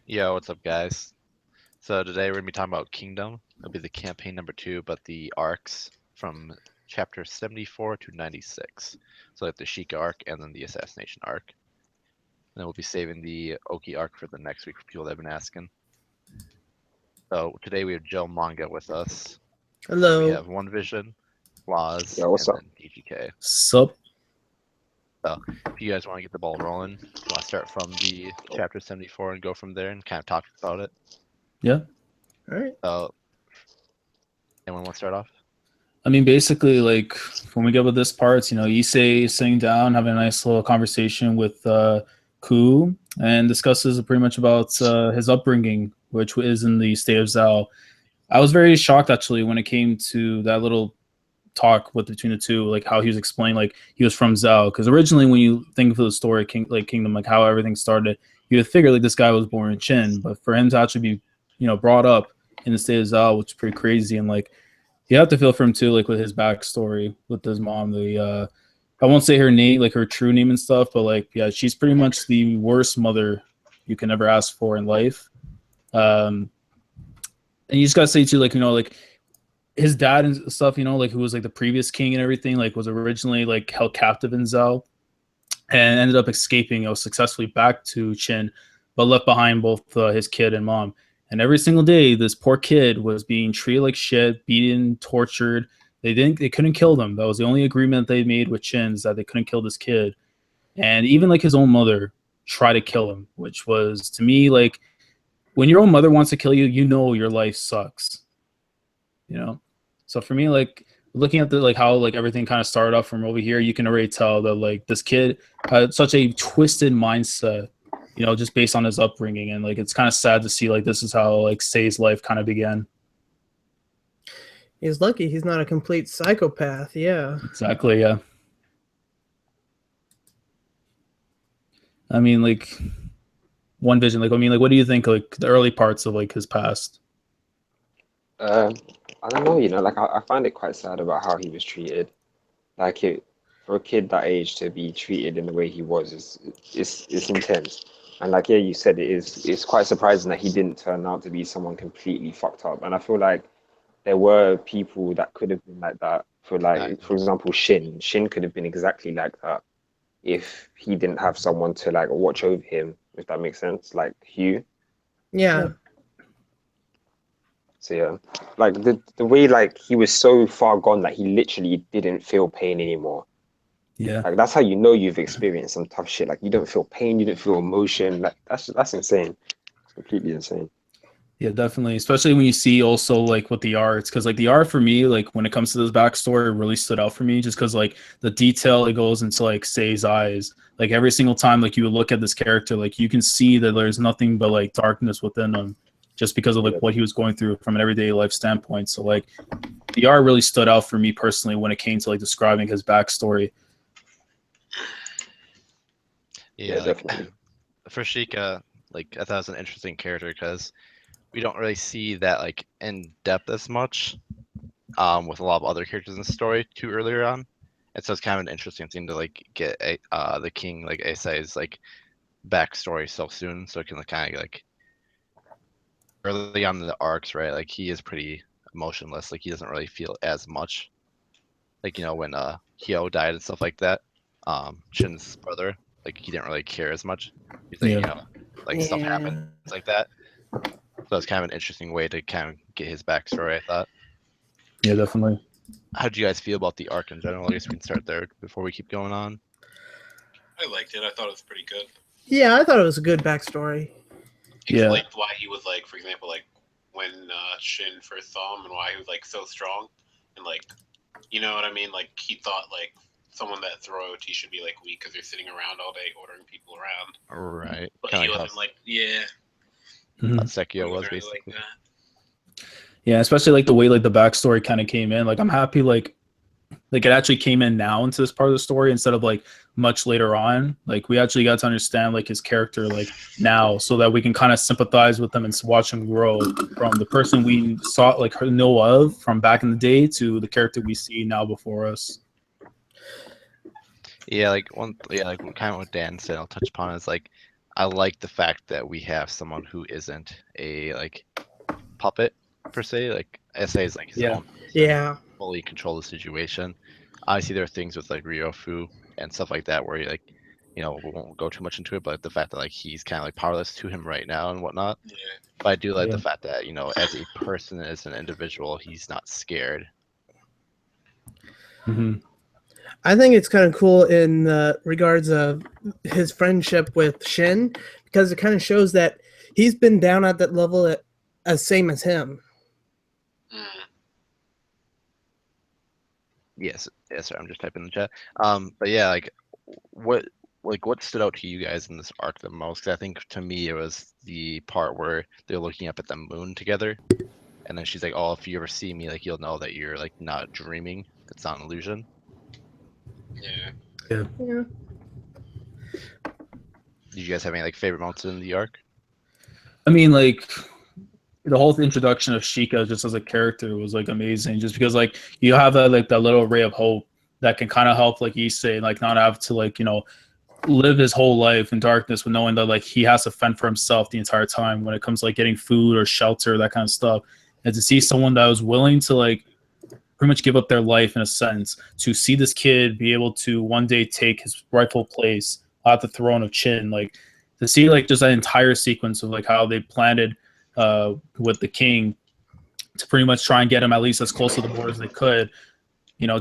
Yo, what's up, guys? So today we're gonna be talking about Kingdom. It'll be the campaign number 2, but the arcs from chapter 74 to 96. So like the Shika arc and then the Assassination arc. And then we'll be saving the Oki arc for the next week for people that have been asking. So today we have Joe Manga with us. Hello. We have One Vision, Laws, Yeah, what's and up? then DGK. Sup? So if you guys want to get the ball rolling, you want to start from the chapter 74 and go from there and kind of talk about it. Yeah. All right. So anyone want to start off? I mean, basically, like when we get with this part, Issei sitting down, having a nice little conversation with Ku, and discusses pretty much about his upbringing, which is in the state of Zhao. I was very shocked actually when it came to that little talk with between the two, like how he was explaining, like he was from Zhao. Because originally, when you think of the story, Kingdom, like how everything started, you would figure like this guy was born in Qin, but for him to actually be, brought up in the state of Zhao, which is pretty crazy, and like you have to feel for him too, like with his backstory with his mom. I won't say her name, like her true name and stuff, but like yeah, she's pretty much the worst mother you can ever ask for in life. And you just gotta say too, like like his dad and stuff, like who was like the previous king and everything, like was originally like held captive in Zhao and ended up escaping, successfully back to Qin, but left behind both his kid and mom. And every single day, this poor kid was being treated like shit, beaten, tortured. They couldn't kill them. That was the only agreement they made with Qin, is that they couldn't kill this kid. And even like his own mother tried to kill him, which was to me like when your own mother wants to kill you, your life sucks. So for me, like looking at the like how like everything kind of started off from over here, you can already tell that like this kid had such a twisted mindset, just based on his upbringing, and like it's kind of sad to see like this is how like Sei's life kind of began. He's lucky he's not a complete psychopath. Yeah. Exactly. Yeah. I mean, like One Vision. Like, I mean, like, what do you think? Like the early parts of like his past. I don't know, like I find it quite sad about how he was treated. Like for a kid that age to be treated in the way he was is intense. And like yeah, you said it's quite surprising that he didn't turn out to be someone completely fucked up. And I feel like there were people that could have been like that. For example, Shin. Shin could have been exactly like that if he didn't have someone to like watch over him, if that makes sense. Like Hugh. Yeah. So yeah, like the way like he was so far gone that he literally didn't feel pain anymore. Yeah. Like that's how you know you've experienced some tough shit. Like you don't feel pain, you don't feel emotion. Like that's insane. It's completely insane. Yeah, definitely. Especially when you see also like with the arts, because like the art for me, like when it comes to this backstory, really stood out for me, just because like the detail it goes into like Sei's eyes. Like every single time, like you would look at this character, like you can see that there's nothing but like darkness within him, just because of like what he was going through from an everyday life standpoint. So like the art really stood out for me personally when it came to like describing his backstory. Yeah, like, definitely. for Shika, like I thought it was an interesting character because we don't really see that like in depth as much with a lot of other characters in the story too earlier on, and so it's kind of an interesting thing to like get the king like Asai's like backstory so soon, so it can kind of like early on in the arcs, right? Like he is pretty emotionless, like he doesn't really feel as much, like when Hyo died and stuff like that. Shin's brother, like he didn't really care as much. He's like like stuff happens like that. So it's kind of an interesting way to kind of get his backstory, I thought. Yeah, definitely. How do you guys feel about the arc in general? I guess we can start there before we keep going on. I liked it. I thought it was pretty good. Yeah, I thought it was a good backstory. Yeah. Like why he was like, for example, like when Shin first saw him and why he was like so strong and like, you know what I mean? Like he thought like someone that's royalty should be like weak because they're sitting around all day ordering people around. Right. But Kinda he like wasn't like, yeah. Sekio was Really basically. like that. Yeah, especially like the way like the backstory kind of came in. Like I'm happy like it actually came in now into this part of the story instead of like much later on. Like we actually got to understand like his character like now, so that we can kind of sympathize with him and watch him grow from the person we saw like know of from back in the day to the character we see now before us. Yeah, like kind of what Dan said, I'll touch upon is like I like the fact that we have someone who isn't a like puppet per se. Like SA is like his Yeah. own person, Yeah. fully control the situation. Obviously, there are things with like Ryofu and stuff like that where like, we won't go too much into it, but the fact that like he's kind of like powerless to him right now and whatnot. Yeah. But I do like Yeah. the fact that as a person, as an individual, he's not scared. Hmm. I think it's kind of cool in regards of his friendship with Shin, because it kind of shows that he's been down at that level as same as him. Mm. Yes, yes, sir. I'm just typing in the chat. But yeah, what what stood out to you guys in this arc the most? 'Cause I think to me it was the part where they're looking up at the moon together, and then she's like, "Oh, if you ever see me, like you'll know that you're like not dreaming. It's not an illusion." Yeah. Yeah. Did you guys have any like favorite moments in the arc? I mean, like the whole introduction of Shika just as a character was like amazing, just because like you have that little ray of hope that can kind of help like Issei like not have to like live his whole life in darkness with knowing that like he has to fend for himself the entire time when it comes to like getting food or shelter, that kind of stuff. And to see someone that was willing to like pretty much give up their life in a sense to see this kid be able to one day take his rightful place at the throne of Chin, like to see like just that entire sequence of like how they planted with the king to pretty much try and get him at least as close to the border as they could,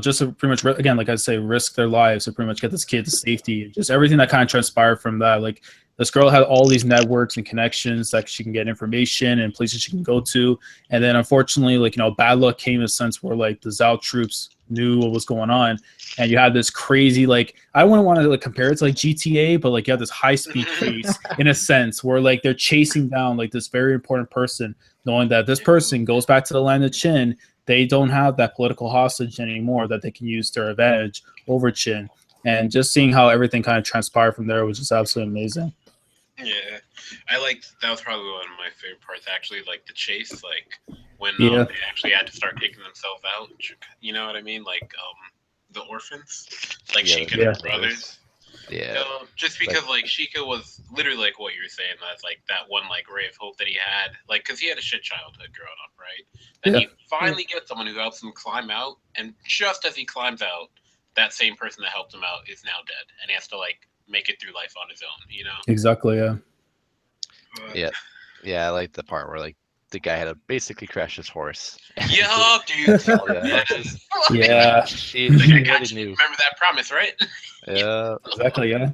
just to pretty much, again, like I say, risk their lives to pretty much get this kid to safety. Just everything that kind of transpired from that. Like this girl had all these networks and connections that she can get information and places she can go to. And then unfortunately, like, bad luck came in a sense where like the Zhao troops knew what was going on. And you had this crazy, like, I wouldn't want to like compare it to like GTA, but like you have this high speed chase in a sense where like they're chasing down like this very important person, knowing that this person goes back to the land of Chin. They don't have that political hostage anymore that they can use to their advantage over Chin. And just seeing how everything kind of transpired from there was just absolutely amazing. Yeah, that was probably one of my favorite parts. Actually, like the chase, like when Yeah. they actually had to start taking themselves out. You know what I mean? Like the orphans, like Yeah, Shika the and her brothers. Yeah. Just because like Shika was literally like what you were saying, that's like that one like ray of hope that he had, like because he had a shit childhood growing up, right? Then Yeah. he finally gets someone who helps him climb out, and just as he climbs out, that same person that helped him out is now dead, and he has to like make it through life on his own, you know? Exactly, yeah. Yeah. Yeah, I like the part where like the guy had to basically crash his horse. Yeah, dude. Yeah, Yes. Yeah, She Like, I really got you. knew. Remember that promise, right? Yeah. exactly, yeah.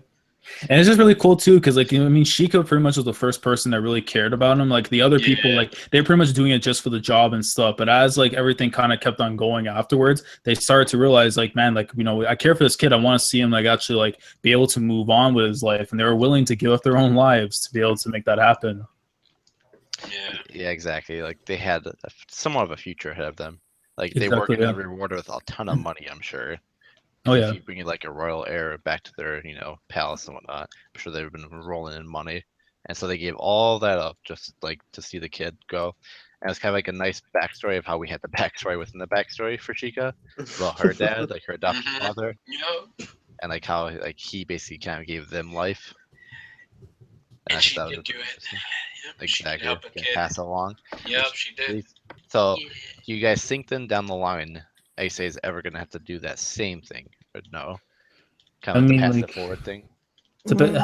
And it's just really cool too, because like I mean, Shika pretty much was the first person that really cared about him. Like the other people, Yeah. like they're pretty much doing it just for the job and stuff. But as like everything kind of kept on going afterwards, they started to realize like, man, like I care for this kid. I want to see him like actually like be able to move on with his life, and they were willing to give up their own lives to be able to make that happen. Yeah. Yeah, exactly. Like they had somewhat of a future ahead of them. Like they were Exactly, going to yeah. be rewarded with a ton of money, I'm sure. Oh If yeah, you bring like a royal heir back to their, palace and whatnot, I'm sure they've been rolling in money. And so they gave all that up just like to see the kid go. And it's kind of like a nice backstory of how we had the backstory within the backstory for Shika about her dad, like her adopted Mhm. father, Yep. and like how like he basically kind of gave them life. And And I she thought that did was do really it. interesting. Yep. She did Exactly. help a Can kid. pass it along. Yep, she did. So, Yeah. do you guys think then down the line, Ace is ever gonna have to do that same thing, or no? Kind I of like the mean pass it like forward thing. it's a bit,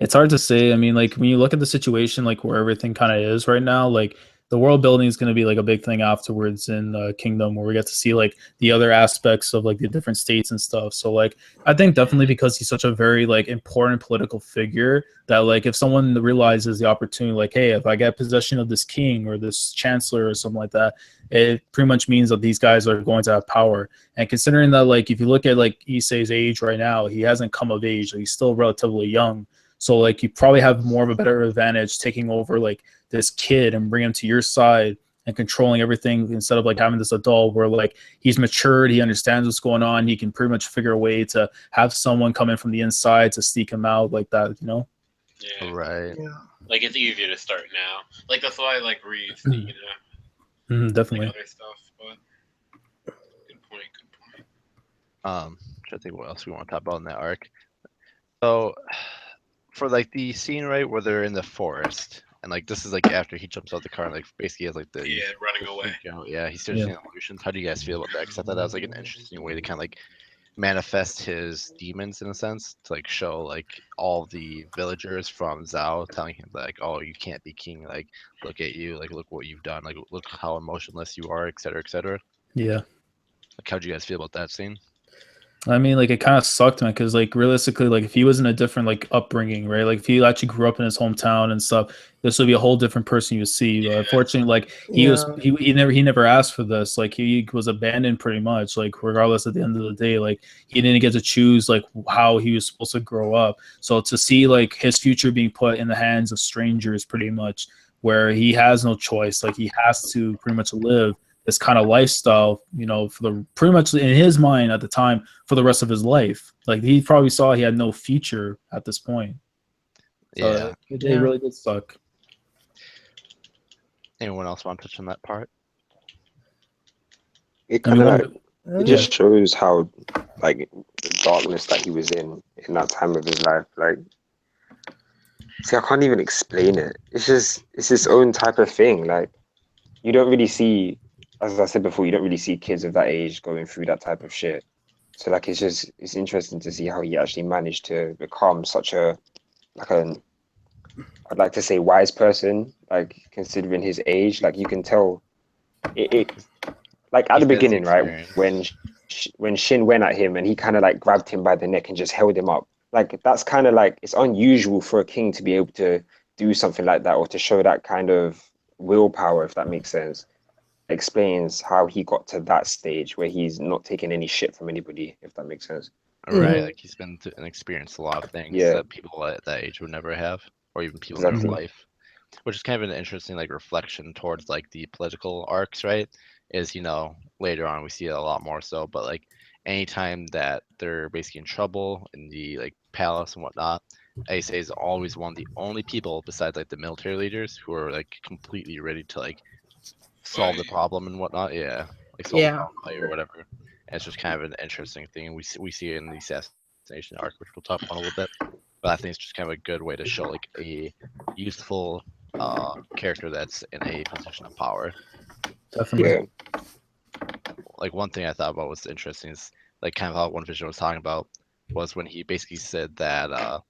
it's hard to say. I mean, like when you look at the situation, like where everything kind of is right now, like the world building is going to be like a big thing afterwards in the kingdom, where we get to see like the other aspects of like the different states and stuff. So like I think definitely because he's such a very like important political figure that like if someone realizes the opportunity, like hey, if I get possession of this king or this chancellor or something like that, it pretty much means that these guys are going to have power. And considering that, like, if you look at like Issei's age right now, he hasn't come of age. Like, he's still relatively young. So like, you probably have more of a better advantage taking over like this kid and bring him to your side and controlling everything instead of like having this adult where like he's matured, he understands what's going on, he can pretty much figure a way to have someone come in from the inside to sneak him out like that, you know? Yeah. Right. Yeah. Like it's easier to start now. Like that's why I like read, you know, like Definitely. other stuff. But good point. Good point. Trying to think what else we want to talk about in that arc. So, for like the scene right where they're in the forest, and like this is like after he jumps out the car, and like basically has like the Yeah, running away. freak out. Yeah, he starts seeing illusions. How do you guys feel about that? Because I thought that was like an interesting way to kind of like manifest his demons in a sense, to like show like all the villagers from Zhao telling him like, oh, you can't be king, like look at you, like look what you've done, like look how emotionless you are, etc., etc. Yeah. Like, how'd you guys feel about that scene? I mean, like it kind of sucked, man, because like realistically, like if he was in a different like upbringing, right? Like if he actually grew up in his hometown and stuff, this would be a whole different person you would see. But unfortunately, like he never asked for this. Like he was abandoned pretty much. Like regardless, at the end of the day, like he didn't get to choose like how he was supposed to grow up. So to see like his future being put in the hands of strangers, pretty much, where he has no choice, like he has to pretty much live this kind of lifestyle, you know, for the pretty much in his mind at the time for the rest of his life. Like he probably saw he had no future at this point. So it really did suck. Anyone else want to touch on that part? It kind of it just shows how like the darkness that he was in that time of his life. Like, see, I can't even explain it. It's its own type of thing. Like, you don't really see, as I said before, you don't really see kids of that age going through that type of shit. So like it's interesting to see how he actually managed to become such a I'd like to say wise person, like considering his age. Like you can tell it like at the beginning, right, when Shin went at him and he kind of like grabbed him by the neck and just held him up. Like that's kind of like, it's unusual for a king to be able to do something like that, or to show that kind of willpower, if that makes sense. Explains how he got to that stage where he's not taking any shit from anybody, if that makes sense. Right, like he's been through and experienced a lot of things that people at that age would never have, or even people in their life. Which is kind of an interesting like reflection towards like the political arcs, right? Is, you know, later on we see it a lot more so, but like anytime that they're basically in trouble in the like palace and whatnot, Ace is always one of the only people besides like the military leaders who are like completely ready to like solve the problem and whatnot. Yeah, like solve the problem or whatever. And it's just kind of an interesting thing, and we see it in the assassination arc, which we'll talk about a little bit. But I think it's just kind of a good way to show like a youthful character that's in a position of power. Definitely. Like one thing I thought about was interesting is like kind of how One Vision was talking about was when he basically said that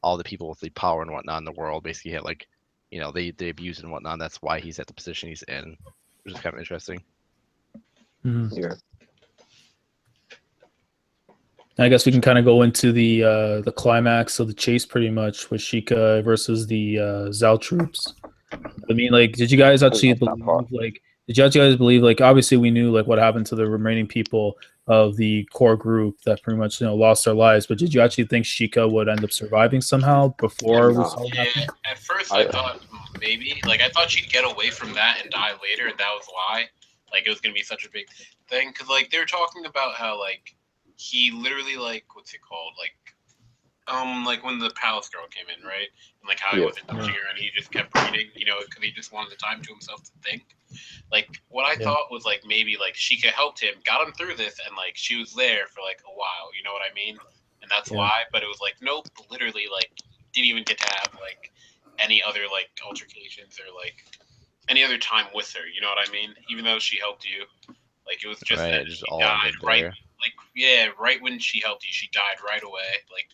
all the people with the power and whatnot in the world basically had like, you know, they abuse and whatnot. And that's why he's at the position he's in, which is kind of interesting. Yeah. I guess we can kind of go into the climax of the chase, pretty much, with Shika versus the Zhao troops. I mean, like, did you guys actually believe, like, obviously we knew like what happened to the remaining people of the core group that pretty much, you know, lost their lives, but did you actually think Shika would end up surviving somehow before we saw what happened? At first I thought maybe, like, I thought she'd get away from that and die later, and that was why, like, it was gonna be such a big thing, because like they were talking about how like he literally, like, what's it called, like when the palace girl came in, right, and like how he wasn't touching her and he just kept reading, you know, because he just wanted the time to himself to think. Like, what I thought was like maybe like Shika helped him, got him through this, and like she was there for like a while, you know what I mean? And that's why. But it was like, nope, literally, like, didn't even get to have like any other like altercations or like any other time with her, you know what I mean? Even though she helped you, like, it was just that she died right, like, right when she helped you, she died right away, like,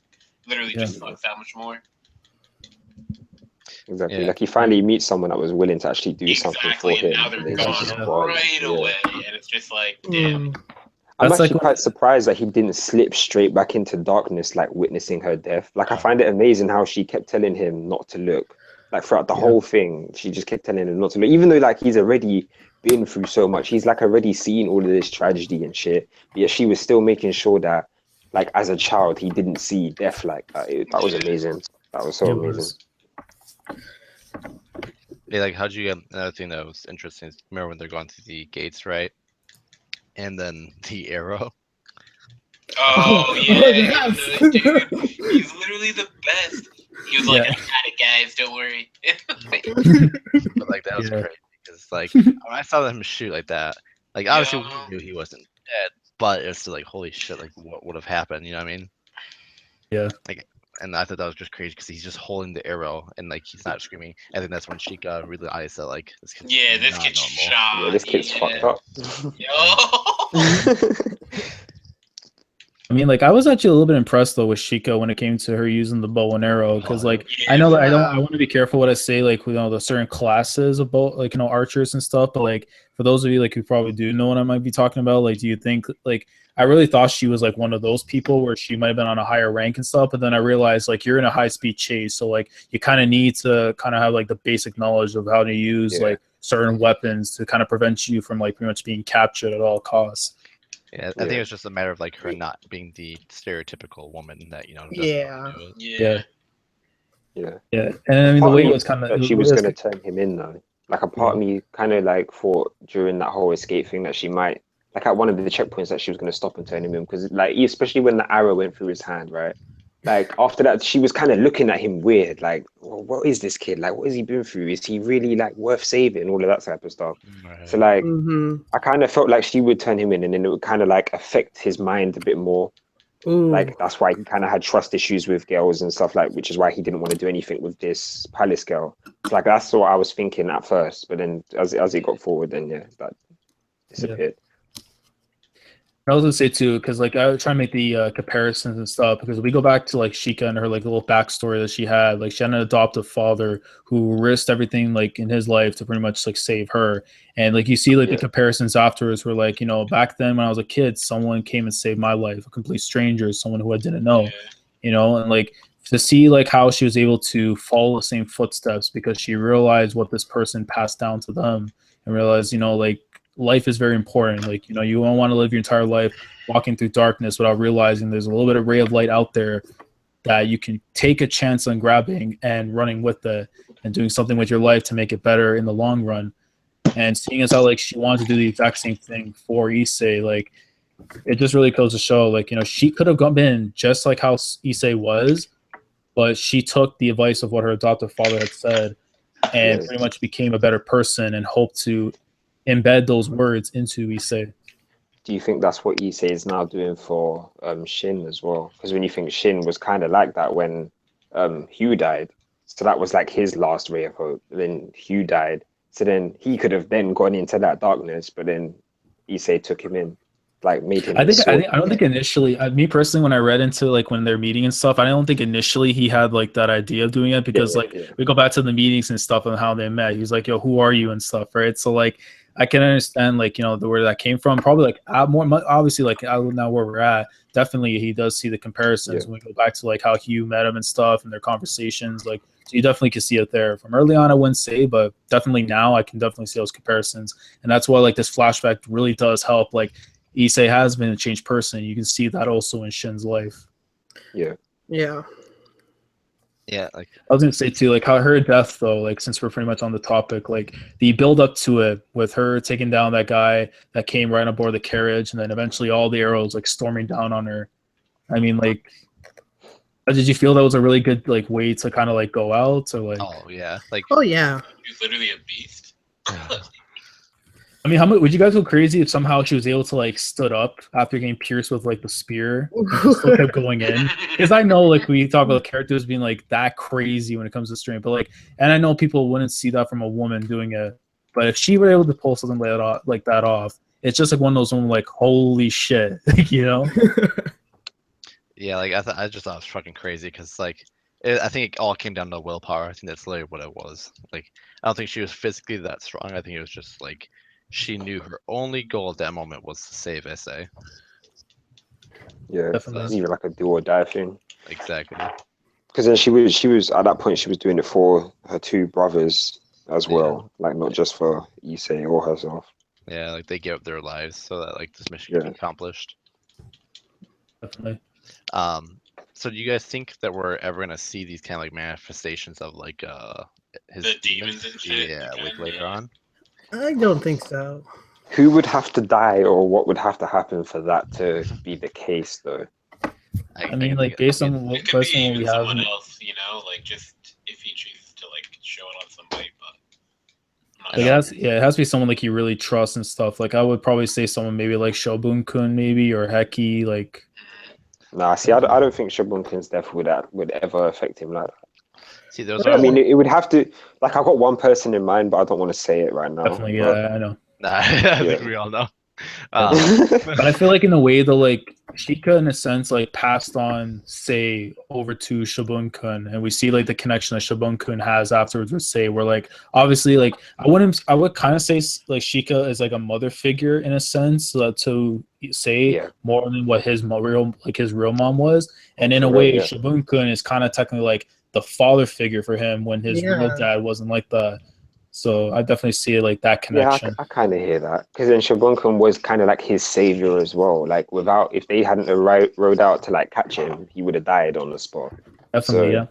literally just sucks that much more. Exactly. Like he finally meets someone that was willing to actually do something for him. Now they're gone right away, and it's just like, damn. I'm actually quite surprised that he didn't slip straight back into darkness, like witnessing her death. Like, I find it amazing how she kept telling him not to look. Like throughout the whole thing, she just kept telling him not to look, even though like he's already been through so much. He's like already seen all of this tragedy and shit. But yet she was still making sure that, like, as a child, he didn't see death like that. That was amazing. That was so amazing. Yeah, like, how'd you get another thing that was interesting is, remember when they're going through the gates, right? And then the arrow. Oh yeah, dude, he's literally the best. He was like, "I got it, guys. Don't worry." But like that was crazy because like when I saw him shoot like that, like obviously we knew he wasn't dead, but it's still like, holy shit, like what would have happened? You know what I mean? Yeah. Like and I thought that was just crazy because he's just holding the arrow and like he's not screaming. I think that's when Shika realized that like this kid's Yeah, this not kid's normal. shot. Yeah, this kid's fucked up. Yo. I mean, like I was actually a little bit impressed though with Shika when it came to her using the bow and arrow, because like Yeah, I know that I want to be careful what I say, like the certain classes of bow, like archers and stuff. But like for those of you like who probably do know what I might be talking about, like do you think like I really thought she was like one of those people where she might have been on a higher rank and stuff, but then I realized like you're in a high speed chase, so like you kind of need to kind of have like the basic knowledge of how to use like certain weapons to kind of prevent you from like pretty much being captured at all costs. Yeah, I think it was just a matter of like her not being the stereotypical woman that doesn't Yeah. do it. Yeah. Yeah. And I mean the way it was kind that of she was gonna turn him in though. Like a part of me kind of like thought during that whole escape thing that she might like at one of the checkpoints that she was gonna stop and turn him in, because like especially when the arrow went through his hand, right? Like after that, she was kind of looking at him weird, like, well, what is this kid? Like, what has he been through? Is he really like worth saving? All of that type of stuff. Right. So like, Mm-hmm. I kind of felt like she would turn him in, and then it would kind of like affect his mind a bit more. Ooh. Like that's why he kind of had trust issues with girls and stuff, like, which is why he didn't want to do anything with this palace girl. It's like that's what I was thinking at first, but then as it got forward, then that disappeared. I was gonna say too, because like I was trying to make the comparisons and stuff, because we go back to like Shika and her like little backstory that she had. Like she had an adoptive father who risked everything like in his life to pretty much like save her. And like you see like the comparisons afterwards were like, back then when I was a kid, someone came and saved my life, a complete stranger, someone who I didn't know, and like to see like how she was able to follow the same footsteps because she realized what this person passed down to them, and realized, like life is very important. Like, you don't want to live your entire life walking through darkness without realizing there's a little bit of ray of light out there that you can take a chance on grabbing and running with it and doing something with your life to make it better in the long run. And seeing as how like she wanted to do the exact same thing for Issei, like it just really goes to show, like, she could have been just like how Issei was, but she took the advice of what her adoptive father had said and pretty much became a better person and hoped to embed those words into Issei. Do you think that's what Issei is now doing for Shin as well? Because when you think Shin was kind of like that when Hugh died, so that was like his last ray of hope. Then Hugh died, so then he could have then gone into that darkness, but then Issei took him in, like made him. I don't think initially, me personally, when I read into like when they're meeting and stuff, I don't think initially he had like that idea of doing it, because we go back to the meetings and stuff and how they met. He was like, "Yo, who are you?" and stuff, right? So like I can understand like the where that came from. Probably like more obviously like now where we're at. Definitely, he does see the comparisons when we go back to like how Hugh met him and stuff and their conversations. Like, so you definitely can see it there. From early on, I wouldn't say, but definitely now I can definitely see those comparisons, and that's why like this flashback really does help. Like Issei has been a changed person. You can see that also in Shin's life. Yeah. Like I was gonna say too, like how her death though, like since we're pretty much on the topic, like the build up to it with her taking down that guy that came right aboard the carriage, and then eventually all the arrows like storming down on her. I mean, like, did you feel that was a really good like way to kind of like go out, or like? Oh yeah, like She's literally a beast. I mean, how much would you guys go crazy if somehow she was able to like stood up after getting pierced with like the spear and just still kept going in? Because I know like we talk about characters being like that crazy when it comes to strength, but like, and I know people wouldn't see that from a woman doing it, but if she were able to pull something like that off, it's just like one of those women like, holy shit, Yeah, like I just thought it was fucking crazy because like I think it all came down to willpower. I think that's literally what it was. Like I don't think she was physically that strong. I think it was just like she knew her only goal at that moment was to save Issei. Yeah, Definitely. it's even like a do or die thing. Exactly. Because then she was at that point she was doing it for her two brothers as well, like not just for Issei or herself. Yeah, like they gave up their lives so that like this mission could be accomplished. Definitely. So do you guys think that we're ever gonna see these kind of like manifestations of like his the demons and shit? Yeah, like later on. I don't think so. Who would have to die, or what would have to happen for that to be the case, though? I mean, like based on what It could be even we have, someone else, like just if he chooses to like show it on somebody, but it has to be someone like you really trust and stuff. Like I would probably say someone maybe like Shobun-kun, maybe, or Heki, like. Nah, see, I don't think Shabunkin's death would ever affect him like that. See, those I are mean, it would have to. Like, I got one person in mind, but I don't want to say it right now. Definitely, yeah, I know. Nah, I think Yeah. we all know. But I feel like in a way, though, like Shika, in a sense, like passed on Sei over to Shobun-kun, and we see like the connection that Shobun-kun has afterwards with Sei. Where like obviously, like I would kind of say like Shika is like a mother figure in a sense to Sei Yeah. more than what his real mom was, and in a Right, way, yeah. Shobun-kun is kind of technically like the father figure for him when his real dad wasn't like that. So I definitely see like that Yeah, connection. I kind of hear that because then Shabunkin was kind of like his savior as well. Like, if they hadn't rode out to like catch him, he would have died on the spot. Definitely, So,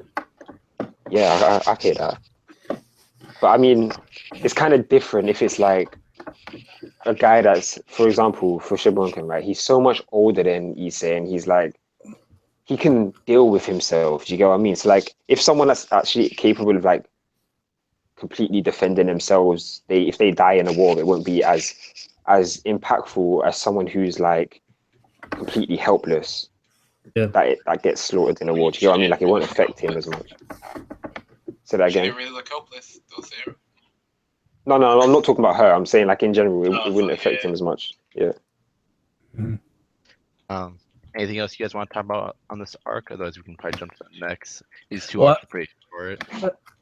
yeah, I hear that. But I mean, it's kind of different if it's like a guy that's, for example, for Shabunkin, right? He's so much older than Issei, and he's like, he can deal with himself. Do you get what I mean? So, like, if someone that's actually capable of like completely defending themselves, if they die in a war, it won't be as impactful as someone who's like completely helpless. Yeah. That gets slaughtered in a war. Do you know what I mean? Like, it won't affect him as much. Say that She again. didn't really look hopeless, though, Sarah. No, I'm not talking about her. I'm saying like in general, it wouldn't affect yeah. him as much. Yeah. Anything else you guys want to talk about on this arc? Otherwise, we can probably jump to the next. These two Well, arcs are pretty short.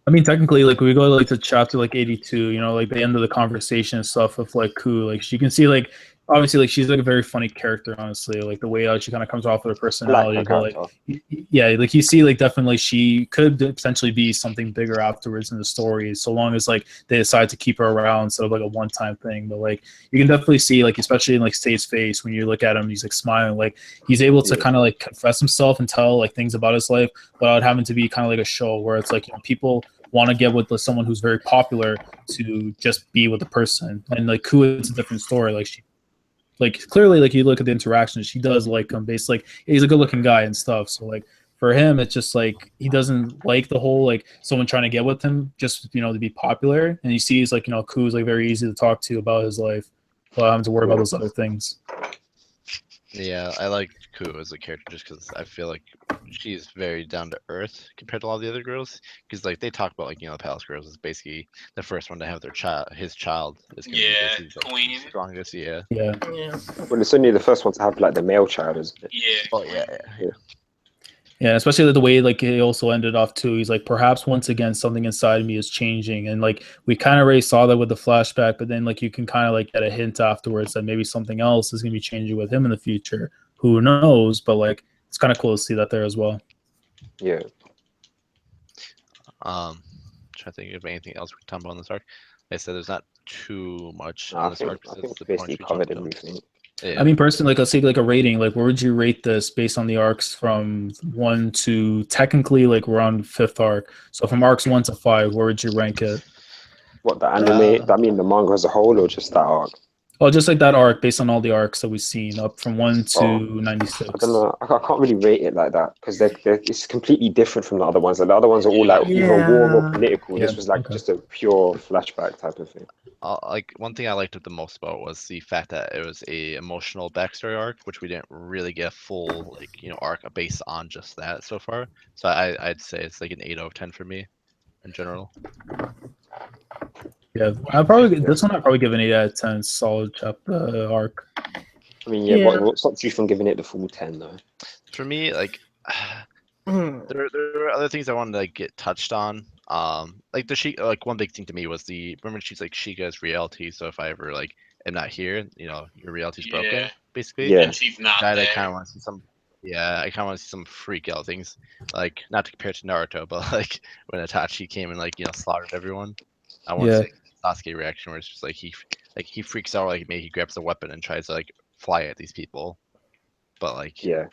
I mean, technically, like we go like to chapter like 82, you know, like the end of the conversation and stuff with like Ku. Like you can see, like obviously, like she's like a very funny character, honestly. Like the way she kind of comes off with her personality, Her but like character. yeah, like you see, like definitely she could potentially be something bigger afterwards in the story, so long as like they decide to keep her around instead of like a one-time thing. But like you can definitely see, like especially in like State's face when you look at him, he's like smiling, like he's able to kind of like confess himself and tell like things about his life without having to be kind of like a show where it's like, you know, people want to get with someone who's very popular to just be with the person. And like Ku, it's a different story. Like she, like clearly, like you look at the interactions, she does like him. Basically, like he's a good-looking guy and stuff. So like for him, it's just like he doesn't like the whole like someone trying to get with him just, you know, to be popular. And you see, he's like, you know, Ku's like very easy to talk to about his life without having to worry about those other things. Yeah, I like Ku as a character just because I feel like she's very down to earth compared to all the other girls. Because like they talk about like, you know, the Palace Girls is basically the first one to have their child. His child is gonna be basically, like, queen. the strongest. Yeah. Yeah. Well, it's only the first one to have like the male child, isn't it? Yeah. Oh yeah. Yeah, especially the way like he also ended off too. He's like, perhaps once again something inside me is changing, and like we kind of already saw that with the flashback, but then like you can kind of like get a hint afterwards that maybe something else is gonna be changing with him in the future. Who knows? But like it's kind of cool to see that there as well. Yeah. Trying to think of anything else we can talk about on this arc. Like I said, there's not too much No, on I this think arc. we That's the basically point we covered jumped to. everything. Yeah. I mean, personally, like let's say like a rating, like where would you rate this based on the arcs from 1 to technically like we're on 5th arc. So from arcs 1 to 5, where would you rank it? What, the anime? I mean, the manga as a whole, or just that arc? Well, just like that arc based on all the arcs that we've seen up from 1 to 96. I don't know. I can't really rate it like that because it's completely different from the other ones. Like, the other ones are all like either war or political. This was like just a pure flashback type of thing. Like one thing I liked it the most about was the fact that it was a emotional backstory arc, which we didn't really get a full like, you know, arc based on just that so far. So I'd say it's like an 8 out of 10 for me in general. Yeah, this one I'd probably give an 8 out of 10. Solid chapter arc. I mean, yeah. What stops you from giving it the full 10 though? For me, like there are other things I wanted to like get touched on. Like the Shika, like one big thing to me was remember she's like Shika's reality. So if I ever like am not here, you know, your reality's broken, basically. Yeah. And she's not I there. kind of want to see some. Yeah, I kind of want to see some freak out things, like not to compare to Naruto, but like when Itachi came and like, you know, slaughtered everyone. I want to see Sasuke reaction where it's just like he freaks out, like maybe he grabs a weapon and tries to like fly at these people, but like I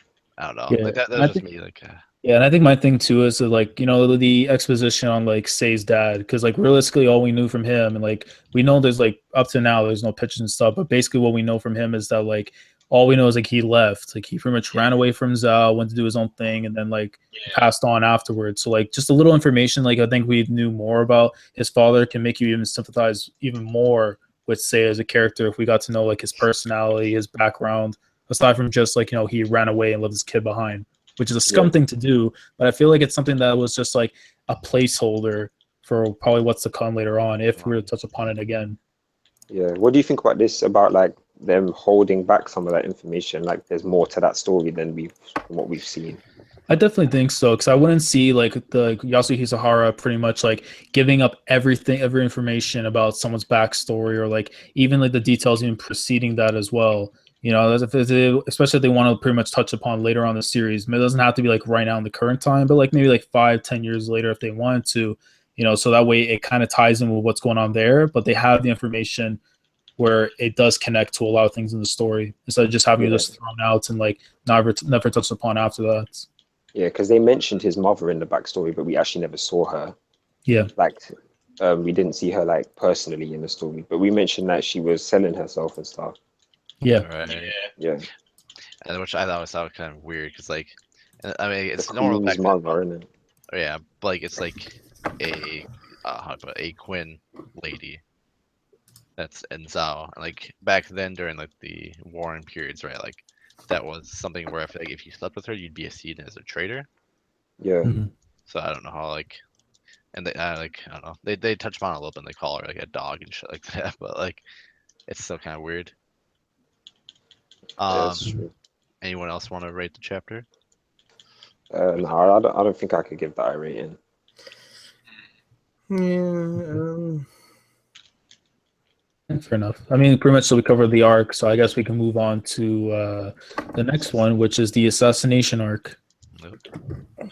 don't know, like that's just me, like. Yeah, and I think my thing too is that, like, you know, the exposition on like Sei's dad, because like realistically all we knew from him, and like we know there's like up to now there's no pictures and stuff, but basically what we know from him is that like all we know is like he left, like he pretty much ran away from Zhao, went to do his own thing, and then like passed on afterwards. So like just a little information, like I think we knew more about his father can make you even sympathize even more with Sei as a character if we got to know like his personality, his background, aside from just like he ran away and left his kid behind, which is a scum thing to do. But I feel like it's something that was just like a placeholder for probably what's to come later on if we were to touch upon it again. Yeah. What do you think about this? About like them holding back some of that information? Like, there's more to that story than what we've seen. I definitely think so, because I wouldn't see like the Yasuo Hisahara pretty much like giving up every information about someone's backstory, or like even like the details even preceding that as well. Especially if they want to pretty much touch upon later on in the series. It doesn't have to be like right now in the current time, but like maybe like 5-10 years later if they wanted to, so that way it kind of ties in with what's going on there, but they have the information where it does connect to a lot of things in the story instead of just having it just thrown out and like never touched upon after that. Yeah, because they mentioned his mother in the backstory, but we actually never saw her. Yeah. Like, we didn't see her like personally in the story, but we mentioned that she was selling herself and stuff. Yeah. Right. Yeah. And which I thought was kind of weird because, like, I mean, it's The normal Queen's back mother, then. isn't it? Yeah, but like it's like a Quinn lady that's in Zhao. And like back then during like the warring periods, right? Like that was something where I feel like if you slept with her, you'd be seen as a traitor. Yeah. Mm-hmm. So I don't know how like, and they I don't know. They touch upon it a little bit. And they call her like a dog and shit like that. But like, it's still kind of weird. Yeah, that's true. Anyone else want to rate the chapter? No, I don't think I could give that a rating. Yeah. Fair enough. I mean, pretty much so we covered the arc, so I guess we can move on to the next one, which is the assassination arc. Nope.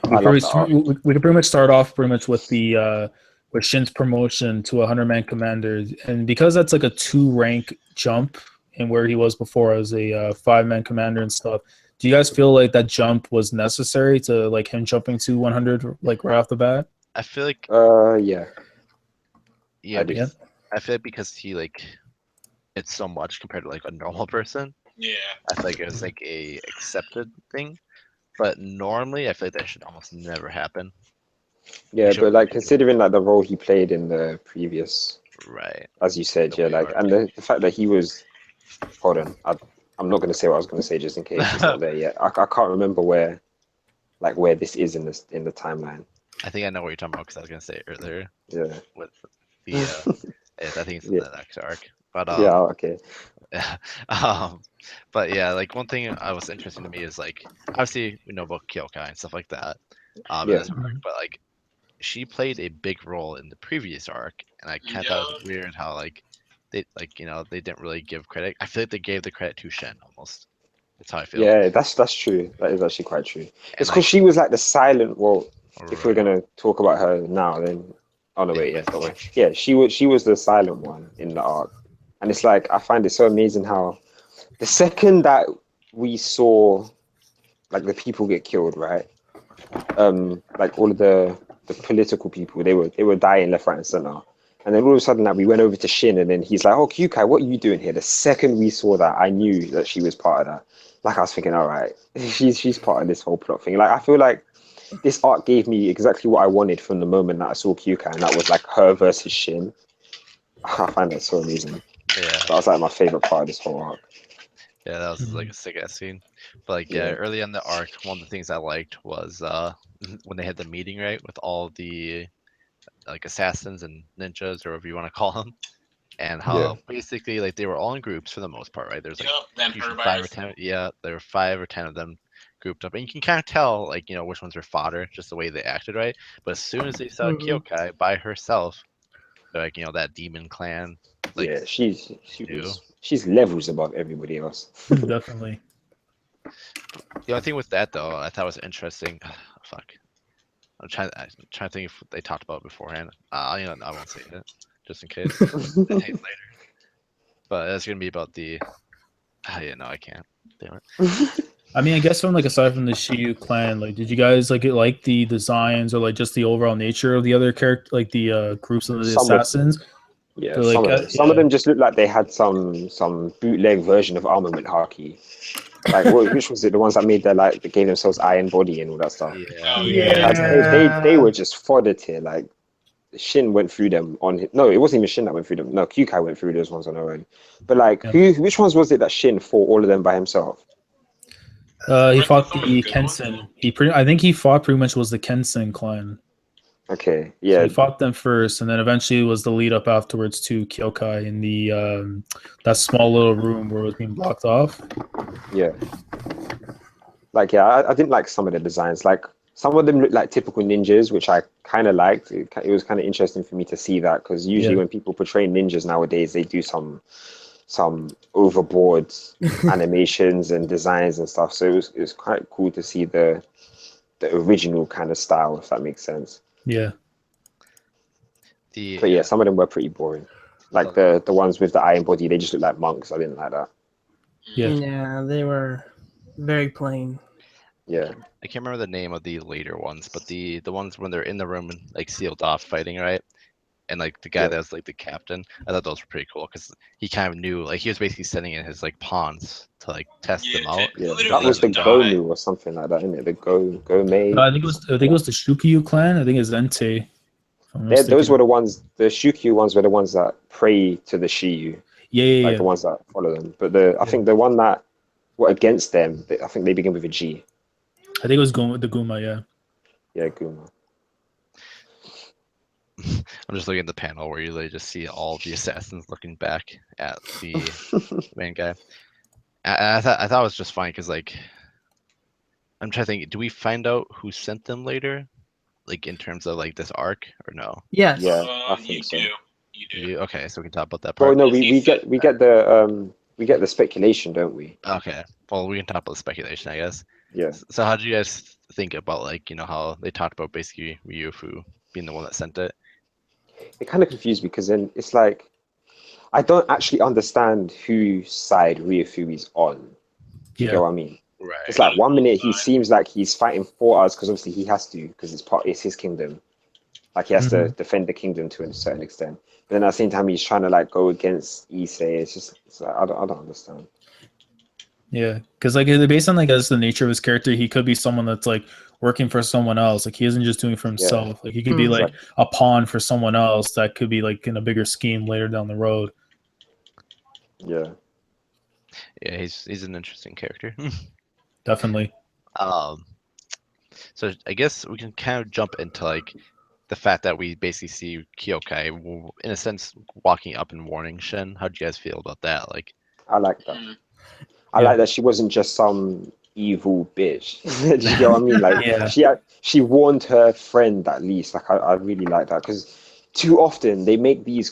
We could pretty much start off pretty much with the with Shin's promotion to a 100-man commander, and because that's like a 2-rank jump in where he was before as a 5-man commander and stuff. Do you guys feel like that jump was necessary to like him jumping to 100 like right off the bat? I feel like Yeah. yeah, I do. because I feel like because he like it's so much compared to like a normal person. Yeah. I feel like it was like a accepted thing, but normally I feel like that should almost never happen. Yeah, but like considering like the role he played in the previous, right, as you said, The yeah, way like, arc. and the fact that he was, hold on, I'm not going to say what I was going to say just in case it's not there yet. I can't remember where this is in the timeline. I think I know what you're talking about because I was gonna say it earlier Yeah. with the I think it's in the next arc, but Yeah. Okay. but yeah, like one thing I was interesting to me is like obviously we know about Kyokai and stuff like that, in this arc, but like she played a big role in the previous arc, and I kind of thought it was weird how like they they didn't really give credit. I feel like they gave the credit to Shen almost. That's how I feel. Yeah, that's true. That is actually quite true. It's like, because she was like the silent. Well, if we're right. gonna talk about her now, then oh no, wait, don't worry. Yeah, she was the silent one in the arc, and it's like I find it so amazing how the second that we saw like the people get killed, right? Like all of the political people, they were dying left, right, and center. And then all of a sudden, like, we went over to Shin, and then he's like, "Oh, Kyukai, what are you doing here?" The second we saw that, I knew that she was part of that. Like I was thinking, all right, she's part of this whole plot thing. Like I feel like this arc gave me exactly what I wanted from the moment that I saw Kyukai, and that was like her versus Shin. I find that so amazing. Yeah, that was like my favorite part of this whole arc. Yeah, that was like a sick ass scene. But like early in the arc, one of the things I liked was when they had the meeting, right, with all the like assassins and ninjas or whatever you want to call them, and how basically like they were all in groups for the most part, right? There's like usually 5 or 10. Yeah, there were 5 or 10 of them grouped up, and you can kind of tell like which ones are fodder, just the way they acted, right? But as soon as they saw Kyokai by herself, like that demon clan, like she's levels above everybody else. Definitely. The only thing with that though, I thought was interesting. Fuck. I'm trying to think if they talked about it beforehand. I won't say it just in case. Later. But it's gonna be about the. Yeah, no, I can't. Damn it. I mean, I guess from like aside from the Shiyu clan, like, did you guys like the designs or like just the overall nature of the other character, like the groups of the assassins? Yeah, some of them just looked like they had some bootleg version of armament haki. Like which was it? The ones that made they gave themselves iron body and all that stuff. Yeah. They were just foddered here. Like Shin went through them no, it wasn't even Shin that went through them. No, Kyukai went through those ones on her own. But like which ones was it that Shin fought all of them by himself? He Right, fought some of the good ones. Kensen. I think he fought pretty much was the Kensen clan. Okay, So yeah, he fought them first, and then eventually was the lead up afterwards to Kyokai in the that small little room where it was being blocked off. yeah. Like, yeah, I didn't like some of the designs. Like, some of them looked like typical ninjas, which I kind of liked. It was kind of interesting for me to see that because usually Yeah. when people portray ninjas nowadays, they do some overboard animations and designs and stuff. So it was quite cool to see the original kind of style, if that makes sense. Yeah. But yeah, some of them were pretty boring. Like the ones with the iron body, they just look like monks. I didn't like that. Yeah. Yeah, they were very plain. Yeah. I can't remember the name of the later ones, but the ones when they're in the room and like sealed off fighting, right? And like the guy Yeah. that was like the captain, I thought those were pretty cool because he kind of knew, like he was basically sending in his like pawns to like test them out. Yeah, Literally that was the die. Gomu or something like that, isn't it? The Gomei. No, I think it was the Shukyu clan. I think it's Entei. If I'm not Those mistaken. were the ones. The Shukyu ones were the ones that pray to the Shiyu, Yeah. like the ones that follow them. But I Yeah. think the one that were against them, I think they begin with a G. I think it was the Guma. Yeah. Yeah, Guma. I'm just looking at the panel where you literally just see all the assassins looking back at the main guy. I thought it was just fine because like I'm trying to think, do we find out who sent them later, like in terms of like this arc or no? Yes. Yeah, I You think so. do. You do. Okay, so we can talk about that Well, part. no, Yes, he said we get the speculation, don't we? Okay, well we can talk about the speculation, I guess. Yeah. So how did you guys think about like how they talked about basically Ryufu being the one that sent it? It kind of confused me because then it's like I don't actually understand whose side Ryofu is on. Do you get Yeah. what I mean? Right. It's like 1 minute he seems like he's fighting for us because obviously he has to because it's his kingdom. Like he has to defend the kingdom to a certain extent. But then at the same time he's trying to like go against Issei. It's like I don't understand. Yeah, because like based on like as the nature of his character, he could be someone that's like working for someone else. Like he isn't just doing it for himself. Like he could be like a pawn for someone else that could be like in a bigger scheme later down the road. Yeah. Yeah, he's an interesting character. Definitely. So I guess we can kind of jump into like the fact that we basically see Kyokai in a sense walking up and warning Shin. How do you guys feel about that? Like, I like that. Mm. I Yeah. like that she wasn't just some evil bitch. Do you get what I mean? Like Yeah. she warned her friend at least. Like I really like that because too often they make these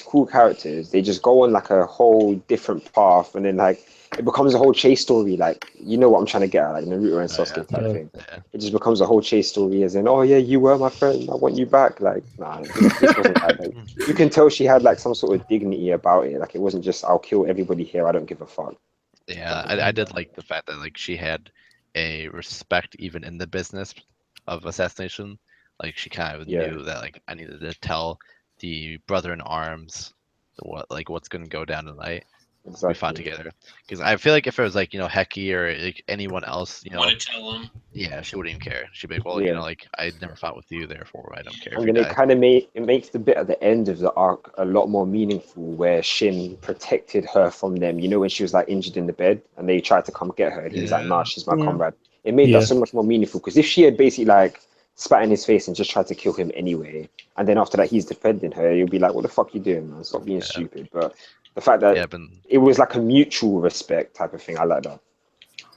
cool characters. They just go on like a whole different path, and then like it becomes a whole chase story. Like you know what I'm trying to get at, like Naruto and Sasuke type Yeah. thing. yeah. It just becomes a whole chase story, as in, oh yeah, you were my friend. I want you back. Like nah, this wasn't like that. You can tell she had like some sort of dignity about it. Like it wasn't just I'll kill everybody here. I don't give a fuck. Yeah, I did like the fact that like she had a respect even in the business of assassination. Like she kind of Yeah. knew that like I needed to tell the brother in arms what's gonna go down tonight. We fought Exactly. together because I feel like if it was like Heki or like anyone else, Want to tell him? yeah, she wouldn't even care. She'd be like, well, Yeah. like I never fought with you, therefore I don't care if And you then it die. kind of makes the bit at the end of the arc a lot more meaningful, where Shin protected her from them. You know, when she was like injured in the bed, and they tried to come get her, and he was like, "Nah, she's my Yeah. comrade." It made Yeah. that so much more meaningful because if she had basically like spat in his face and just tried to kill him anyway, and then after that he's defending her, you'll be like, "What the fuck you doing, man? Stop being stupid." But the fact that Yeah, but it was like a mutual respect type of thing, I like that.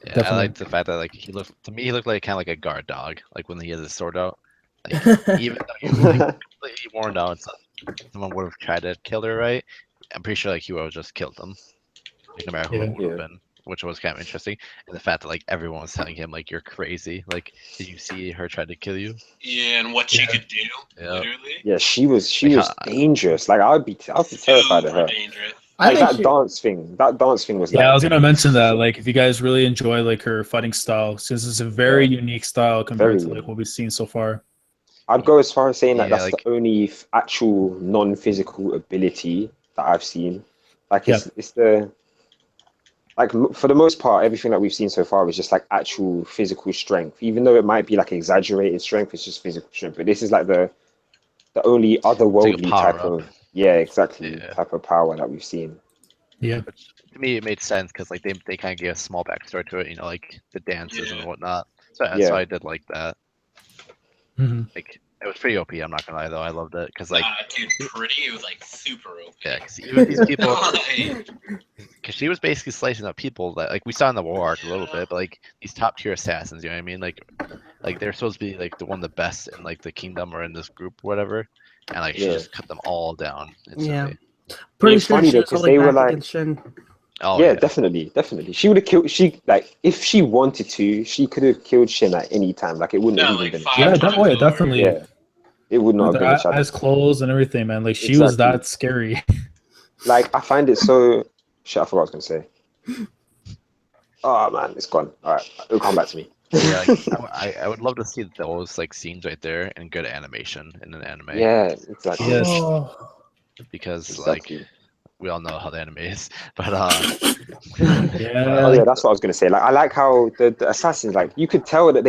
yeah, I Definitely. liked the fact that like he looked like kind of like a guard dog, like when he has his sword out. Like even though he was like completely worn down, someone would have tried to kill her, right? I'm pretty sure like he would have just killed them, like no matter who Yeah. it would have Yeah. been, which was kind of interesting. And the fact that like everyone was telling him like you're crazy. Like, did you see her try to kill you? Yeah, and what she could do, Yeah. literally. Yeah, she was Like, dangerous. Like I'd be terrified of Super her. dangerous. I Like think that dance thing. That dance thing was Yeah, like, I was gonna mention that. Like, if you guys really enjoy like her fighting style, since it's a very unique style compared to Very like what we've seen so far. I'd go as far as saying that yeah, that's the like only actual non-physical ability that I've seen. Like Yeah. it's the like for the most part, everything that we've seen so far is just like actual physical strength. Even though it might be like exaggerated strength, it's just physical strength. But this is like the only it's like a otherworldly power type up. of exactly Yeah. type of power that we've seen. Yeah. Which to me it made sense because like they kind of gave a small backstory to it, you know, like the dances and Yeah. whatnot. So Yeah. I did like that. Mhm. Like it was pretty OP. I'm not gonna lie though, I loved it because like Dude, pretty. It was like super OP. yeah, because even these people, Like, because she was basically slicing up people that like we saw in the war arc a little bit, but like these top tier assassins, you know what I mean? Like they're supposed to be like the one of the best in like the kingdom or in this group, whatever, and like she Yeah. just cut them all down Yeah. instantly. Pretty It's sure funny she though, was 'cause holding they were back like- against Shin. Oh yeah, yeah, definitely. She would have killed. She like if she wanted to, she could have killed Shin at any time. Like it wouldn't no, have even like been. 5 Yeah, times that way, over. definitely. Yeah, it would not With have been a her shadow. eyes closed and everything, man. Like she was Exactly. that scary. Like I find it so. Shit, I forgot what I was gonna say. Oh man, it's gone. All right, it'll come back to me. yeah. Like I would love to see those like scenes right there and good animation in an anime. Yeah, exactly. Yes. Oh. Because Exactly. like we all know how the anime is, but Yeah. Oh yeah, Like, that's what I was gonna say. Like I like how the assassins, like you could tell that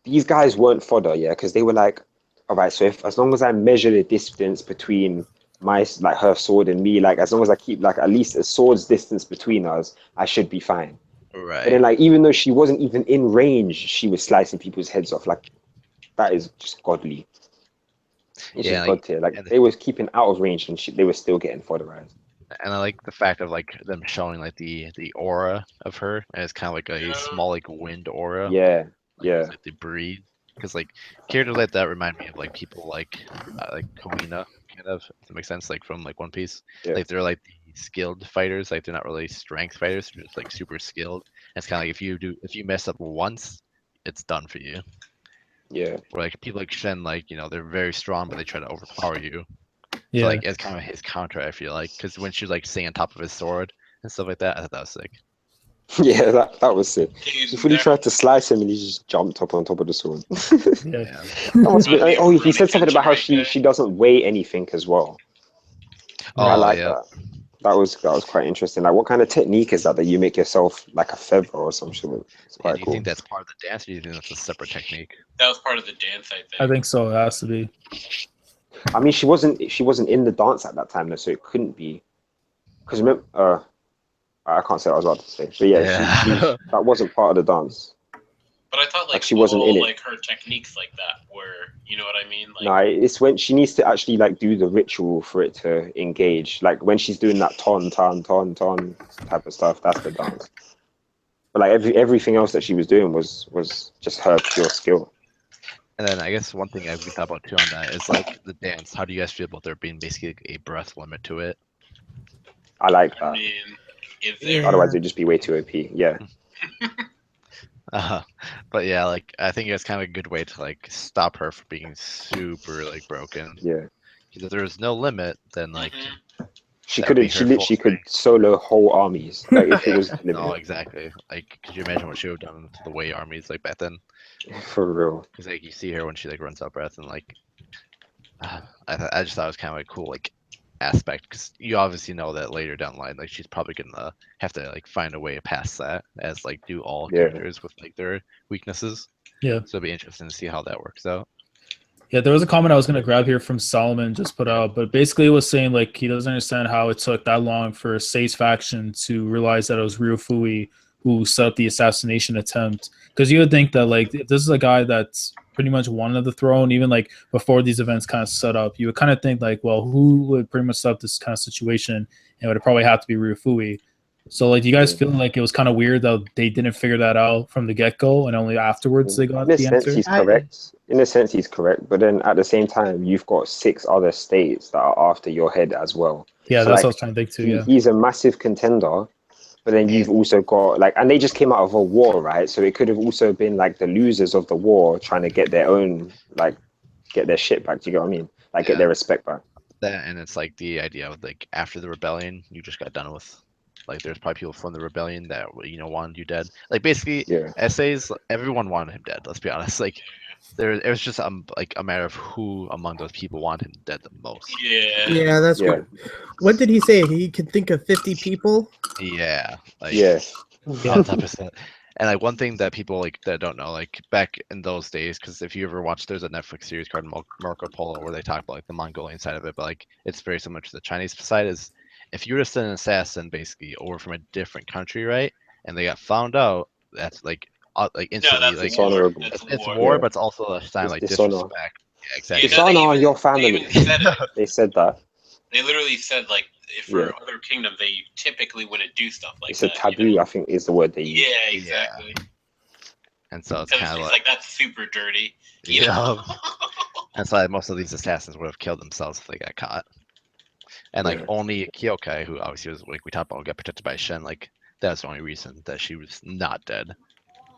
these guys weren't fodder, yeah, because they were like, all right, so if as long as I measure the distance between like her sword and me, like as long as I keep like at least a sword's distance between us, I should be fine. But then right. like even though she wasn't even in range, she was slicing people's heads off. Like that is just godly. It's Yeah, just like, god tier. Like and they was keeping out of range and they were still getting fodderized. I like the fact of like them showing like the aura of her, and it's kind of like a Yeah. small like wind aura. Yeah, Like, yeah, it's like they breathe. Because like characters like that remind me of like people like Koina, kind of, if that makes sense, like from like One Piece. yeah, Like they're like the skilled fighters, like they're not really strength fighters, they're just like super skilled. And it's kind of like if you mess up once, it's done for you. yeah. Or like people like Shen, like you know, they're very strong, but they try to overpower you. So yeah. like it's kind of his counter, I feel like, because when she was like sitting on top of his sword and stuff like that, I thought that was sick. Yeah, that was sick. Dude, She fully that- tried to slice him and he just jumped up on top of the sword. Yeah. Yeah. That must be, Running- oh, he running said something about how attention right she doesn't weigh anything as well. I Oh like yeah. that. That was quite interesting. Like, what kind of technique is that you make yourself like a feather or some shit? It's Yeah, quite do you cool. think that's part of the dance, or do you think that's a separate technique? That was part of the dance, I think. I think so. It has to be. I mean, she wasn't in the dance at that time, though, so it couldn't be. Because remember, I can't say what I was about to say. But yeah, Yeah. that wasn't part of the dance. But I thought like She wasn't in it. like her techniques like that were, you know what I mean? Like No, it's when she needs to actually like do the ritual for it to engage. Like when she's doing that ton type of stuff, that's the dance. But like everything else that she was doing was just her pure skill. And then I guess one thing we thought about too on that is like the dance. How do you guys feel about there being basically a breath limit to it? I like I that. mean, is Yeah. there? Otherwise, it'd just be way too OP. Yeah, Uh, but yeah, like I think it's kind of a good way to like stop her from being super like broken. yeah. Because if there's no limit, then like Mhm. She that would be could. She her literally full could solo whole armies. Like if it was no, limited. exactly. Like, could you imagine what she would have done to the Wei armies like back then? For real. Because like you see her when she like runs out of breath and like, I just thought it was kind of a cool like aspect because you obviously know that later down the line like she's probably gonna have to like find a way past that as like do all Yeah. characters with like their weaknesses. Yeah. So it'd be interesting to see how that works out. Yeah, there was a comment I was going to grab here from Solomon just put out, but basically it was saying like he doesn't understand how it took that long for Sei's faction to realize that it was Ryufui who set up the assassination attempt. Because you would think that like if this is a guy that's pretty much wanted the throne, even like before these events kind of set up, you would kind of think like, well, who would pretty much set up this kind of situation? And it would probably have to be Ryufui. So like, do you guys Yeah. feel like it was kind of weird that they didn't figure that out from the get go, and only afterwards they got In a the sense, answer? he's correct. In a sense, he's correct. But then at the same time, you've got 6 other states that are after your head as well. Yeah, So, that's like, what I was trying to think too. Yeah, He's a massive contender. But then you've also got like, and they just came out of a war, right? So it could have also been like the losers of the war trying to get their own, like, get their shit back. Do you get what I mean? Like, get Yeah. their respect back. That and it's like the idea of like after the rebellion, you just got done with. Like there's probably people from the rebellion that you know wanted you dead. Like basically, Yeah. essays, everyone wanted him dead. Let's be honest. Like it was just like a matter of who among those people wanted him dead the most. Yeah. Yeah, that's Yeah. what did he say? He could think of 50 people. Yeah. Like Yeah. 100%. And like one thing that people like that don't know, like back in those days, because if you ever watch, there's a Netflix series called Marco Polo where they talk about like the Mongolian side of it, but like it's very similar to the Chinese side. Is if you were to send an assassin basically over from a different country, right, and they got found out, that's like No, instantly that's like war. Dishonorable. That's it's war. war, Yeah. but it's also a sign of It's like dishonor. disrespect. Yeah, Yeah, exactly. no, Dishonor they on even- your They family. even said it. They said that. They literally said like for Yeah. other kingdoms they typically wouldn't do stuff like It's a that. taboo, You know? I think, is the word they use. Yeah, exactly. And so it's So kind of it's like, like that's super dirty. You yeah. know? That's why most of these assassins would have killed themselves if they got caught. And like Yeah. only Kyokai, who obviously was like we talked about, got protected by Shen. Like that's the only reason that she was not dead.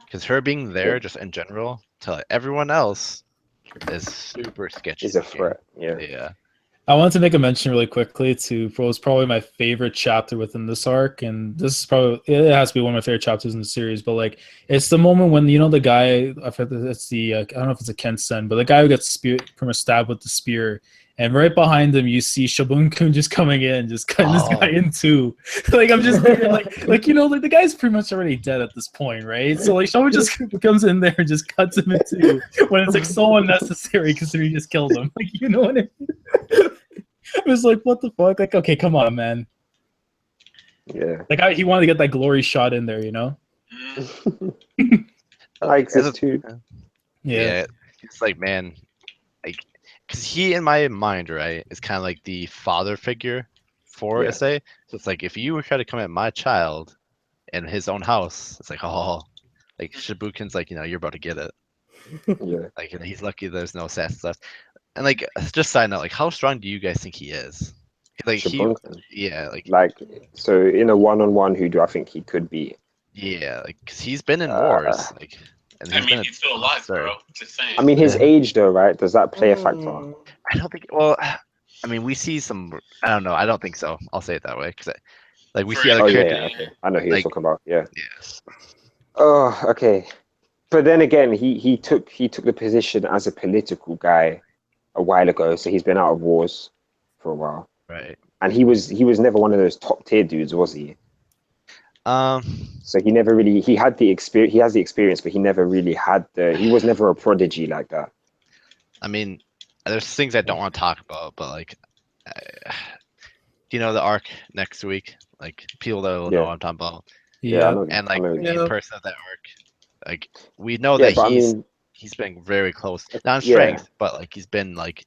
Because her being there, Yeah. just in general, to like, everyone else, is super sketchy. Is a looking. threat. Yeah. Yeah. I wanted to make a mention really quickly to what was probably my favorite chapter within this arc, and this is probably it has to be one of my favorite chapters in the series. But like, it's the moment when the guy, I forget, it's the I don't know if it's a Ken-sen, but the guy who gets spear from a stab with the spear, and right behind him you see Shabun-kun just coming in, just cutting this guy in two. Like I'm just thinking, like the guy's pretty much already dead at this point, right? So like Shabun just comes in there and just cuts him in two when it's like so unnecessary considering he just killed him. Like you know what I mean? It was like, what the fuck? Like, okay, come on, man. Yeah. Like, he wanted to get that glory shot in there, you know? I exist too. Yeah. It's like, man, like, because he in my mind, right, is kind of like the father figure for Yeah. SA. So it's like if you were trying to come at my child in his own house, it's like, oh, like Shibukin's like, you're about to get it. Yeah. Like, he's lucky there's no assassins left. And like, just side note, like, how strong do you guys think he is? Like Shabunkan. yeah, Like, so in a one-on-one, who do I think he could be? yeah, like, cause he's been in wars, like, and I mean, he's still alive, sorry. bro. Just saying. I mean, his Yeah. age, though, right? Does that play a factor? I don't think. Well, I mean, we see some. I don't know. I don't think so. I'll say it that way because, like, we For see other Oh characters. yeah, okay. I know who you're Like- talking about. Yeah. Yeah. Oh, okay. But then again, he took the position as a political guy a while ago, so he's been out of wars for a while. Right. And he was never one of those top tier dudes, was he? So he never really he had the experience. He has the experience, but he never really had the. He was never a prodigy like that. I mean, there's things I don't want to talk about, but like, do you know the arc next week? Like, people that will know Yeah. what I'm talking about, Yeah, I Yeah. know. and I like know. the Yeah. person of that arc, like, we know Yeah, that but I he's mean, been very close, not in yeah. strength, but like he's been like,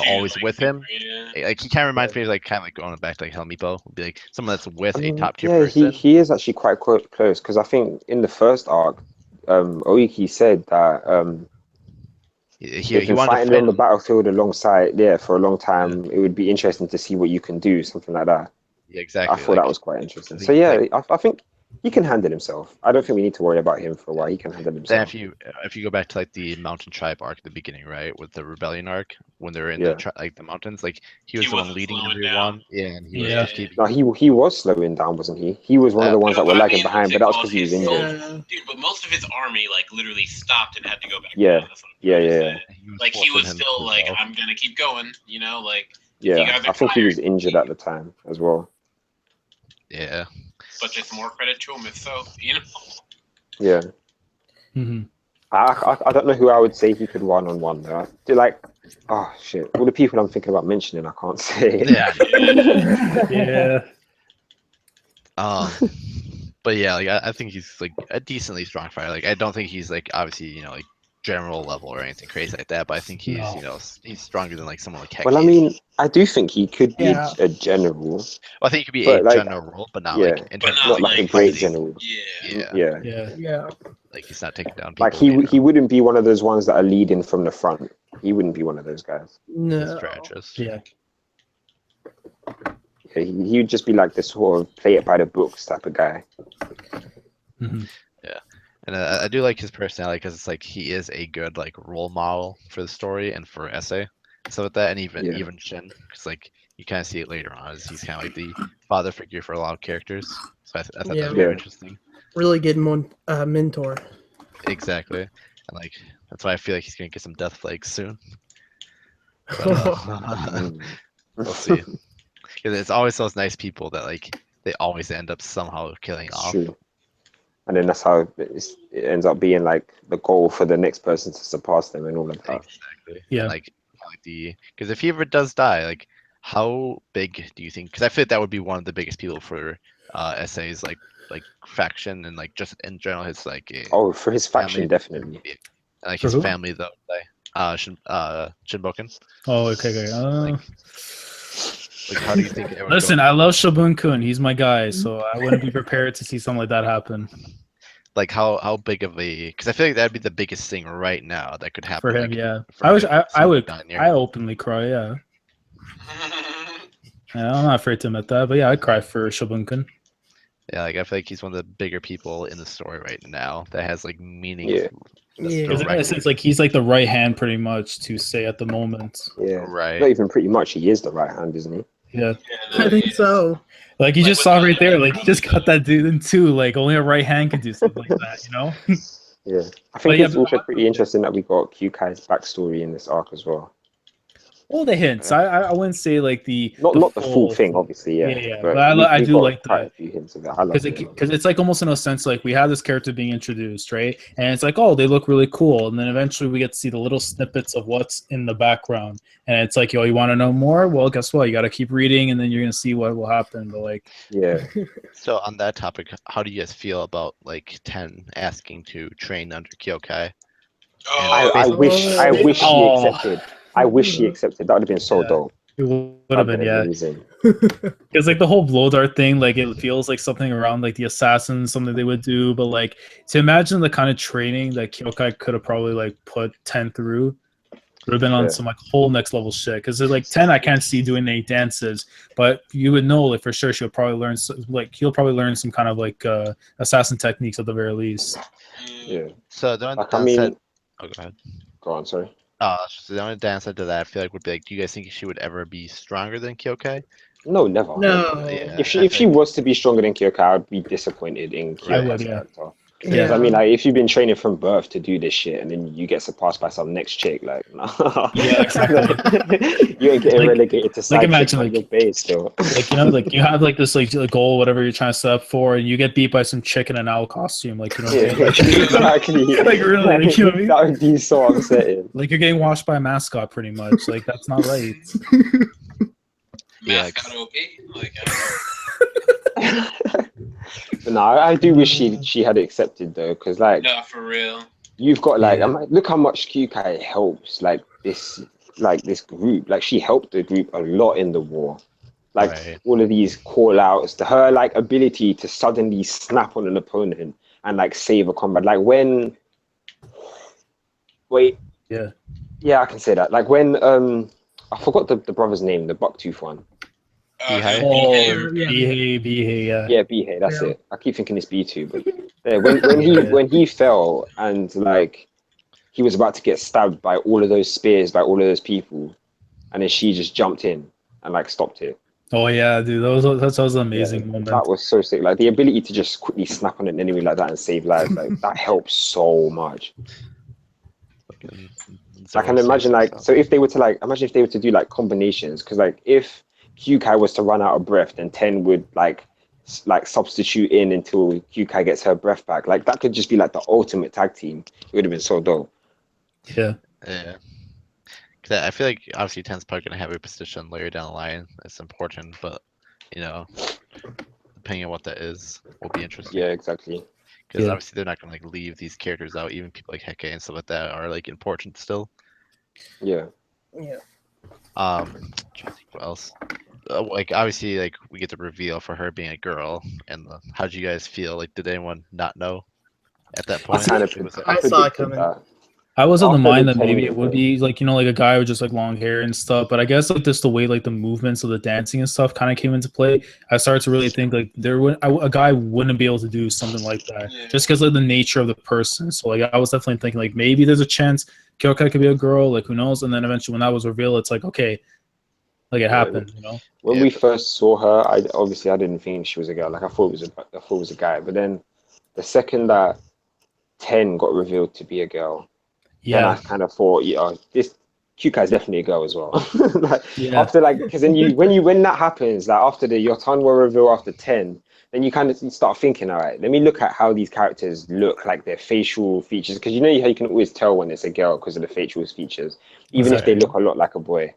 always Like, with him. yeah. Like he kind of reminds me of like kind of like going back to like Helmipo, would be like someone that's with I a mean, top tier yeah, person. he is actually quite close because I think in the first arc, Oiki said that He they've been wanted to fighting fight on the him. battlefield alongside, yeah, for a long time. It would be interesting to see what you can do, something like that. Yeah, exactly. I thought that was quite interesting. So like- yeah, I think he can handle himself. I don't think we need to worry about him for a while. He can handle Then himself. if you go back to like the mountain tribe arc at the beginning, right, with the rebellion arc, when they're in Yeah. the mountains, like he was He the one wasn't leading slowing everyone. down. Yeah, and he was Yeah. just keeping. No, he was slowing down, wasn't he? He was one of the ones No, that were but I lagging mean, behind, what's but it that was called? because he was His injured. soldiers- Dude, but most of his army like literally stopped and had to go back. Yeah. down. That's what I'm Yeah, trying to yeah, say. yeah. Like he forcing was him still to like, go. I'm gonna keep going. Like if you Yeah, guys are I think he tired, was injured at the time as well. Yeah. but just more credit to him if so. Yeah. hmm I don't know who I would say he could one-on-one though. Like, oh shit, all the people I'm thinking about mentioning, I can't say. Yeah. Yeah. But yeah, like I think he's like a decently strong fighter. Like I don't think he's like obviously like general level or anything crazy like that. But I think he's No. he's stronger than like someone like Heki. Well, I mean, I do think he could be Yeah. a general. Well, I think he could be but, a like, general, but not yeah, like in But terms not of not like a like great fighting. general. Yeah. Yeah, Yeah. Yeah. Like he's not taking down people. like he wouldn't be one of those ones that are leading from the front. He wouldn't be one of those guys. He's No. strategist. Yeah. Yeah, he would just be like this sort of play it by the books type of guy. hmm And I do like his personality because it's like he is a good like role model for the story and for essay, so with that, and Yeah. even Shin, because like you kind of see it later on, as he's kind of like the father figure for a lot of characters. So I thought that was Yeah. very Yeah. interesting. Really good mentor. Exactly, and like that's why I feel like he's gonna get some death flakes soon. But, Mm. we'll see. Because it's always those nice people that like they always end up somehow killing It's off. true. And then that's how it ends up being like the goal for the next person to surpass them and all of that. Exactly. Yeah. And, like the because if he ever does die, like how big do you think? Because I feel like that would be one of the biggest people for SA's like faction and like just in general his like Oh, for his faction, family, definitely. like For his who? family though. Like Shinboken. Oh, okay. Like how do you think it would Listen, go? I love Shobun-kun. He's my guy, so I wouldn't be prepared to see something like that happen Like how big of a? Because I feel like that'd be the biggest thing right now that could happen. for him. Like, Yeah, for I wish him I seeing would. Dine here. I openly cry. Yeah. I'm not afraid to admit that, but yeah, I'd cry for Shobun-kun. Yeah, like I feel like he's one of the bigger people in the story right now that has like meaning. Yeah. that's Yeah. Because in a directly- sense, like he's like the right hand, pretty much, to say at the moment. Yeah. Right. Not even pretty much. He is the right hand, isn't he? Yeah, Yeah, no, I think it is. so. like you Like, just with saw the- right there, like he just got that dude in two. Like only a right hand could do something like that, you know? Yeah. I think yeah, it's but- also pretty interesting that we got Kyukai's backstory in this arc as well. All the hints. I wouldn't say like the Not the full thing, obviously, yeah. Yeah, But, but I we do got like quite the a few hints of it. I love it. because it's like almost in a sense like we have this character being introduced, right? And it's like, oh, they look really cool, and then eventually we get to see the little snippets of what's in the background, and it's like, yo, you want to know more? Well, guess what? You got to keep reading, and then you're gonna see what will happen. But like, Yeah. So on that topic, how do you guys feel about like Ten asking to train under Kyokai? Oh, I wish she Oh. accepted. I wish she accepted. That would have been so Yeah. dope. it would That'd have been, yeah. amazing. Because like the whole blow dart thing, like it feels like something around like the assassins, something they would do. But like to imagine the kind of training that Kyokai could have probably like put 10 through, would have been on Yeah. some like whole next level shit. Because like 10, I can't see doing any dances, but you would know like for sure she'll probably learn like he'll probably learn some kind of like assassin techniques at the very least. Yeah. So the only Like, I downside. mean, Oh, go ahead. go on, sorry. So the only downside to that, I feel like, would be like, do you guys think she would ever be stronger than Kyokai? No, never. No. Yeah. If she I think- was to be stronger than Kyokai, I'd be disappointed in I would, Kyoka's yeah. character. Yeah. Because I mean, like, if you've been training from birth to do this shit, and then you get surpassed by some next chick, like, nah. Yeah, exactly. You ain't getting Like- relegated to side imagine, chick on like- your base still. Like, you know, like you have like this like goal, whatever you're trying to set up for, and you get beat by some chick in an owl costume, like you know, Yeah, like, exactly. like really, like, you know what I mean? That would be so upsetting. Like you're getting washed by a mascot, pretty much. Like that's not right. Yeah, mascot OP. Like, But no, I do wish she had accepted though, because like no, for real. you've got like, Yeah. I'm like, look how much Kyukai helps this group. Like she helped the group a lot in the war. Like Right. all of these call outs, to her like ability to suddenly snap on an opponent and like save a combat. Like when Yeah. I can say that. Like when I forgot the brother's name, the bucktooth one. Beehive? Oh, Yeah. Bihei, yeah. Yeah, Bihei, that's Yeah. it. I keep thinking it's B2, but yeah, when he fell and like he was about to get stabbed by all of those spears, by all of those people, and then she just jumped in and like stopped it. Oh yeah, dude, that was an amazing Yeah, moment. that was so sick. Like the ability to just quickly snap on an enemy like that and save lives, like that helps so much. I can imagine like, so if they were to like, imagine if they were to do like combinations, because like if Kyukai was to run out of breath, then 10 would like substitute in until Kyukai gets her breath back. Like that could just be like the ultimate tag team. It would have been so dope. Yeah. Yeah. 'Cause I feel like obviously Ten's probably gonna have a position later down the line. It's important, but you know, depending on what that is, will be interesting. Yeah, exactly. Because Yeah. obviously they're not gonna like leave these characters out. Even people like Heke and stuff like that are like important still. Yeah. Yeah. Trying to think what else. Like obviously, like we get the reveal for her being a girl, and how did you guys feel? Like, did anyone not know at that point? kind of Was it- I saw it predicted coming. that. I was of the After mind the that maybe training, it would though. be like, you know, like a guy with just like long hair and stuff. But I guess like just the way like the movements of the dancing and stuff kind of came into play. I started to really think like a guy wouldn't be able to do something like that Yeah. just because of the nature of the person. So like I was definitely thinking like maybe there's a chance Kyokai could be a girl, like who knows? And then eventually when that was revealed, it's like okay, like it happened, you know? When Yeah, we but- first saw her, I didn't think she was a girl. Like I thought it was a guy. But then the second that 10 got revealed to be a girl, then I Yeah, kind of thought, this Kyukai is definitely a girl as well. Like yeah, after like, because then when that happens, like after the Yotanwa reveal after 10, then you kind of start thinking, all right, let me look at how these characters look, like their facial features, because you know how you can always tell when it's a girl because of the facial features, even if they Exactly. look a lot like a boy.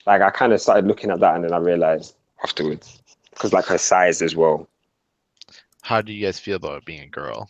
Like I kind of started looking at that, and then I realized afterwards, because like her size as well. How do you guys feel about it being a girl?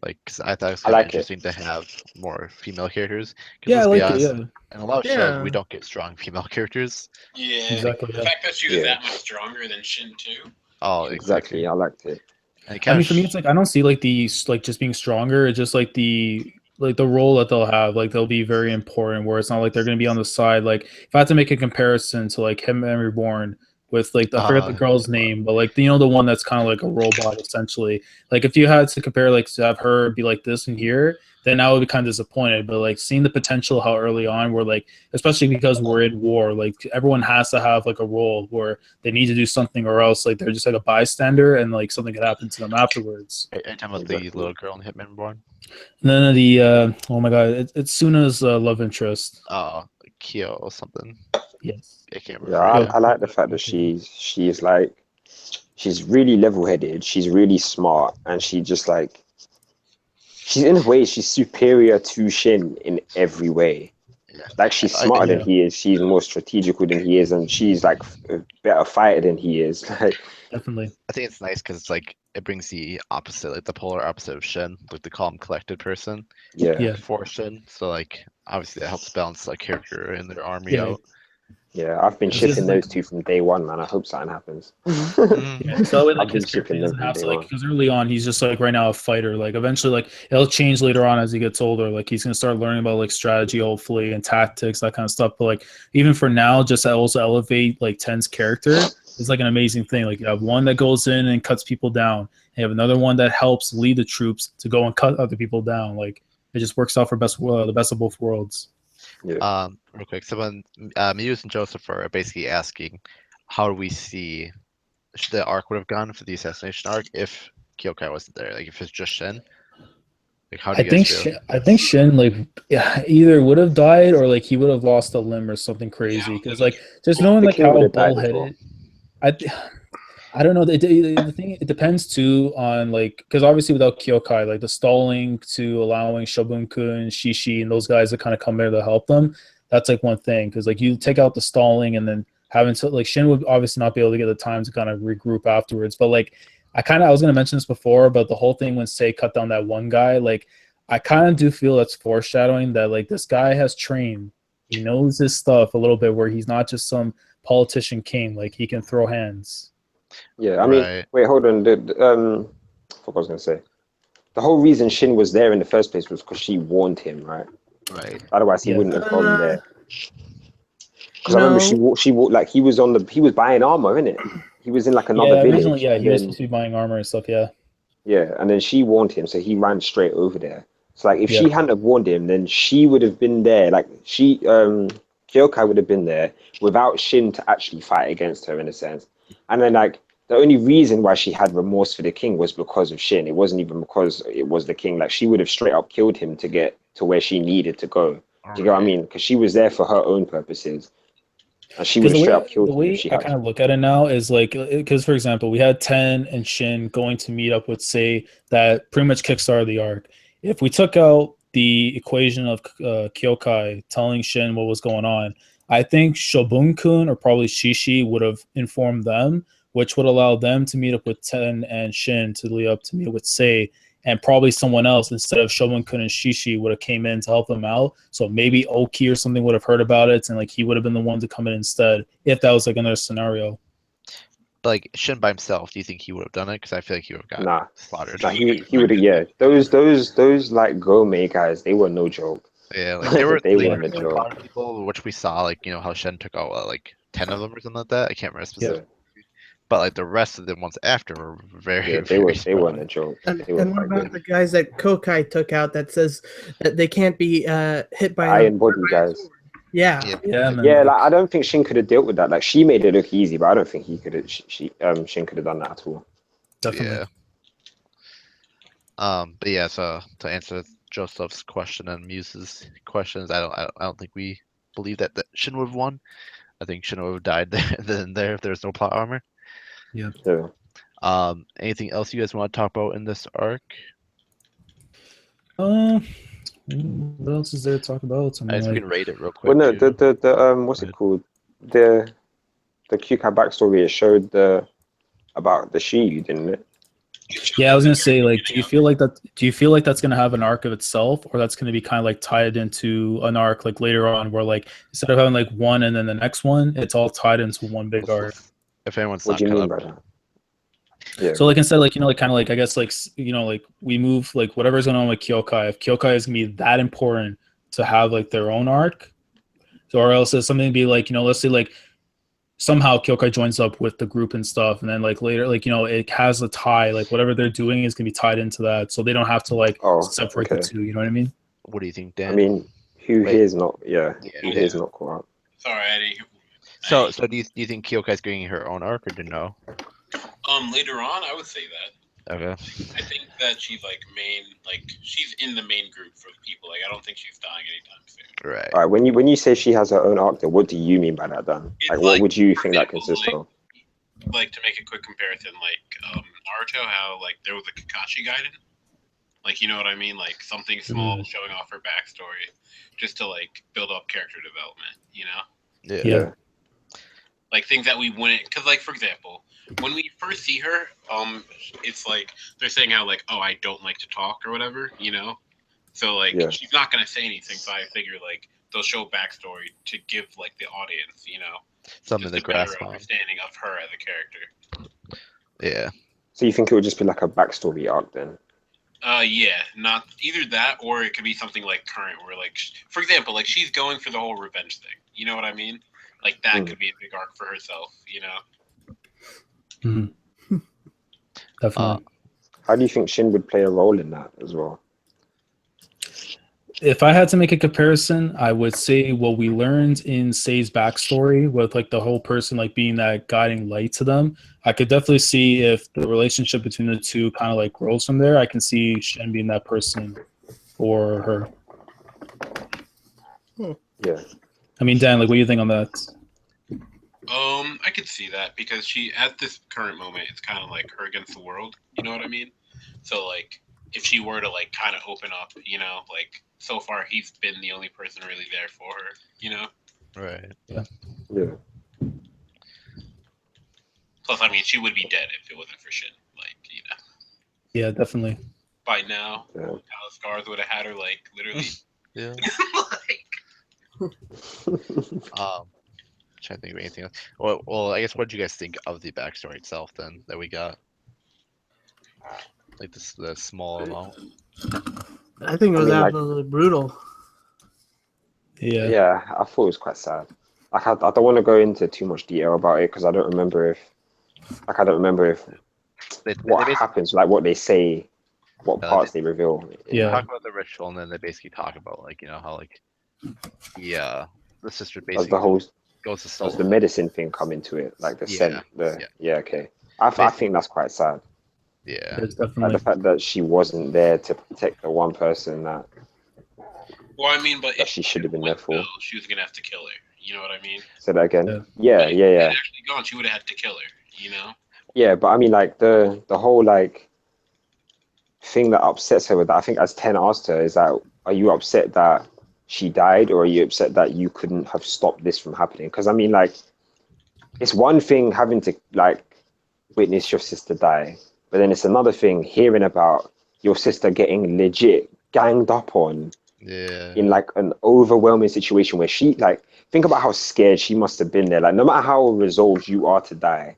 Like, 'cause I thought it was I kind of like it. interesting to have more female characters. Because Yeah, I let's be like it. honest, Yeah, in a lot of shows, we Yeah. don't get strong female characters. Yeah. exactly. The Yeah. fact that she was Yeah. that much stronger than Shin too. Oh, Exactly. I liked it. And it I kind mean, of for me, it's like I don't see like the like just being stronger. It's just like the role that they'll have. Like they'll be very important. Where it's not like they're going to be on the side. Like if I had to make a comparison to like him and Reborn with like I forget the girl's name, but like you know the one that's kind of like a robot essentially. Like if you had to compare like to have her be like this and here, then I would be kind of disappointed. But like seeing the potential how early on we're like, especially because we're in war, like everyone has to have like a role where they need to do something or else like they're just like a bystander and like something could happen to them afterwards. Are you talking about the little girl in Hitman Reborn? And then the oh my god, it's Suna's love interest. Oh, Kyo or something. Yes. I can't Yeah, remember. I like the fact that she's like she's really level-headed. She's really smart, and she just like she's in a way she's superior to Shin in every way. Yeah. Like she's smarter than he is. She's more strategical than he is, and she's like a better fighter than he is. Like Definitely. I think it's nice because it's like it brings the opposite, like the polar opposite of Shin, like the calm, collected person Yeah. for Shin. So like obviously that helps balance like character and their army Yeah. out. yeah, I've been This is shipping like- those two from day one, man. I hope something happens. Yeah, so that way, like I've been his character shipping them doesn't from have day to like one. because early on he's just like right now a fighter. Like eventually, like it'll change later on as he gets older. Like he's gonna start learning about like strategy, hopefully, and tactics, that kind of stuff. But like even for now, just to also elevate like Ten's character is like an amazing thing. Like you have one that goes in and cuts people down. You have another one that helps lead the troops to go and cut other people down. Like it just works out for the best of both worlds. Yeah. Real quick, someone, Muse and Joseph are basically asking, how do we see the arc would have gone for the assassination arc if Kyokai wasn't there? Like if it's just Shin? Like how do you guys feel? I think Shin like either would have died or like he would have lost a limb or something crazy. Because like just knowing The like king how would have died as bullheaded, I don't know. The thing it depends too on like because obviously without Kyokai, like the stalling to allowing Shobun-kun, Shishi, and those guys to kind of come there to help them, that's like one thing. Because like you take out the stalling and then having to like Shin would obviously not be able to get the time to kind of regroup afterwards. But like I was gonna mention this before, but the whole thing when Sei cut down that one guy, like I kind of do feel that's foreshadowing that like this guy has trained. He knows his stuff a little bit where he's not just some politician king. Like he can throw hands. Yeah, I mean, Right. wait, hold on. What was I gonna say? The whole reason Shin was there in the first place was because she warned him, right? Right. Otherwise, he Yeah. wouldn't have gone there. Because I remember she walked like he was buying armor, innit? He was in like another Yeah, originally, village. yeah, and he was then, supposed to be buying armor and stuff. Yeah, yeah, and then she warned him, so he ran straight over there. So like, if Yeah. she hadn't have warned him, then she would have been there. Like Kyokai would have been there without Shin to actually fight against her in a sense. And then like the only reason why she had remorse for the king was because of Shin. It wasn't even because it was the king. Like she would have straight up killed him to get to where she needed to go. Do you get what I mean? Because she was there for her own purposes. And she would have straight up killed him if she I had kind to. of look at it now is like because for example, we had Ten and Shin going to meet up with Sei that pretty much kickstarted the arc. If we took out the equation of Kyokai telling Shin what was going on, I think Shobun-kun or probably Shishi would have informed them, which would allow them to meet up with Ten and Shin to lead up to meet with Sei, and probably someone else instead of Shobun-kun and Shishi would have came in to help them out. So maybe Oki or something would have heard about it, and like he would have been the one to come in instead if that was like another scenario. Like Shin by himself, do you think he would have done it? Because I feel like he would have gotten Nah. slaughtered. Nah, he would have, yeah. Those like Gome guys, they were no joke. Yeah, like there were They like, weren't a a joke. lot of people, which we saw, like how Shen took out like 10 of them or something like that. I can't remember specifically, but like the rest of the ones after were very, Yeah, very they weren't strong. a joke. And They were what quite about good. the guys that Kokai took out that says that they can't be hit by Iron body guys. Yeah. Yeah, man. Yeah, like I don't think Shin could have dealt with that. Like she made it look easy, but I don't think he could have. Shin could have done that at all. Definitely. Yeah. But yeah, so to answer Joseph's question and Muse's questions, I don't think we believe that Shin would have won. I think Shin would have died there if there's no plot armor. Yeah. So, Anything else you guys want to talk about in this arc? What else is there to talk about? I I guess we mean, can rate it real quick. well, no, too. the what's it called? the Kyuka backstory, it showed about the Shiyu, didn't it? Yeah, I was gonna say, like, do you feel like that? Do you feel like that's gonna have an arc of itself, or that's gonna be kind of like tied into an arc like later on, where like instead of having like one and then the next one, it's all tied into one big arc. If anyone's What not do you caught mean up, by that? Yeah. So like instead, like like kind of like I guess like like we move like whatever's going on with Kyokai. If Kyokai is gonna be that important to have like their own arc, so or else it's something to be like let's say like somehow Kyokai joins up with the group and stuff, and then like later like it has a tie, like whatever they're doing is gonna be tied into that, so they don't have to like Oh, separate the okay. two. You know what I mean? what do you think, I Dan? mean, who Wait. here's not? Yeah, Yeah, who yeah. here's not caught up? Sorry, I didn't. So do you think Kyokai's getting her own arc, or do you know? Later on, I would say that. Okay. I think that she's she's in the main group for the people. Like, I don't think she's dying anytime soon. Right. All right. When you say she has her own arc, then what do you mean by that, Dan? It's Like, what like, would you for think that example, consists of? Like, to make a quick comparison, like Naruto, how like there was a Kakashi Gaiden. Like, you know what I mean? Like something small showing off her backstory, just to like build up character development. You know? Yeah. Like things that we wouldn't, because like for example, when we first see her, it's like they're saying how like, oh, I don't like to talk or whatever, you know. So like she's not gonna say anything. So I figure like they'll show backstory to give like the audience, Something just to a better grasp on. understanding of her as a character. Yeah. So you think it would just be like a backstory arc then? Yeah, not either that, or it could be something like current, where like, for example, like she's going for the whole revenge thing. You know what I mean? Like that could be a big arc for herself. You know? Definitely. How do you think Shin would play a role in that as well? If I had to make a comparison, I would say what we learned in Sei's backstory with like the whole person like being that guiding light to them. I could definitely see if the relationship between the two kind of like grows from there. I can see Shin being that person for her. Yeah. I mean, Dan, like, what do you think on that? I could see that because she, at this current moment, it's kind of like her against the world. You know what I mean? So like, if she were to like kind of open up, like so far he's been the only person really there for her. Right. Yeah. Plus, I mean, she would be dead if it wasn't for Shin. Like, Yeah, definitely. by now, Yeah. how Scars would have had her like literally. Yeah. Trying to think of anything else. Well, I guess what did you guys think of the backstory itself then that we got? Like the small amount. I think it was mean, like- absolutely brutal. Yeah. Yeah, I thought it was quite sad. Like, I don't want to go into too much detail about it because I don't remember if what happens, like what they say, what parts they reveal. They Yeah. talk about the ritual, and then they basically talk about like how like the sister Does basically the whole goes to steal. does the medicine thing come into it, like the scent? Okay. I think that's quite sad. Yeah. It's Like definitely. the fact that she wasn't there to protect the one person that Well, I mean, but if she should have been there for. she was gonna have to kill her. You know what I mean? Say that again. Yeah. Like, if Yeah. she'd actually gone, she would have had to kill her. Yeah, but I mean, like the whole like thing that upsets her with that, I think as Ten asked her, is that are you upset that she died, or are you upset that you couldn't have stopped this from happening? Because I mean, like, it's one thing having to like witness your sister die, but then it's another thing hearing about your sister getting legit ganged up on in like an overwhelming situation where she like think about how scared she must have been there. Like, no matter how resolved you are to die,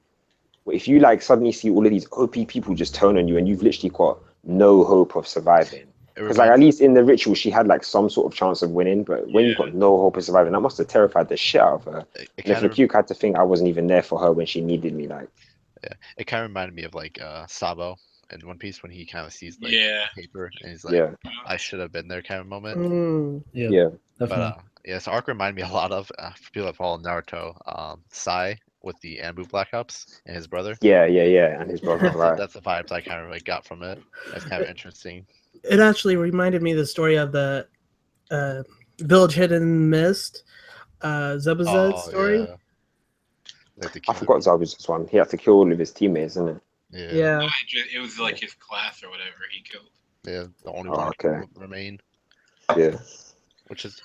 if you like suddenly see all of these OP people just turn on you and you've literally got no hope of surviving. Because like at least in the ritual she had like some sort of chance of winning, but when you've got no hope of surviving, that must have terrified the shit out of her. And if Ryuka had to think I wasn't even there for her when she needed me, like it kind of reminded me of like Stebo in One Piece when he kind of sees like paper and he's like, I should have been there kind of moment. Yeah. But so arc reminded me a lot of for people that follow Naruto, Sai with the Anbu Black Ops and his brother. Yeah, and his brother. Right. That's the vibes I kind of like got from it. That's kind of interesting. It actually reminded me of the story of the village hidden mist, Zebaz's story. Yeah. Like I forgot Zabuza's one. He had to kill all of his teammates, isn't it? Yeah. It was like his class or whatever he killed. Yeah, the only one who remained. Yeah. Which is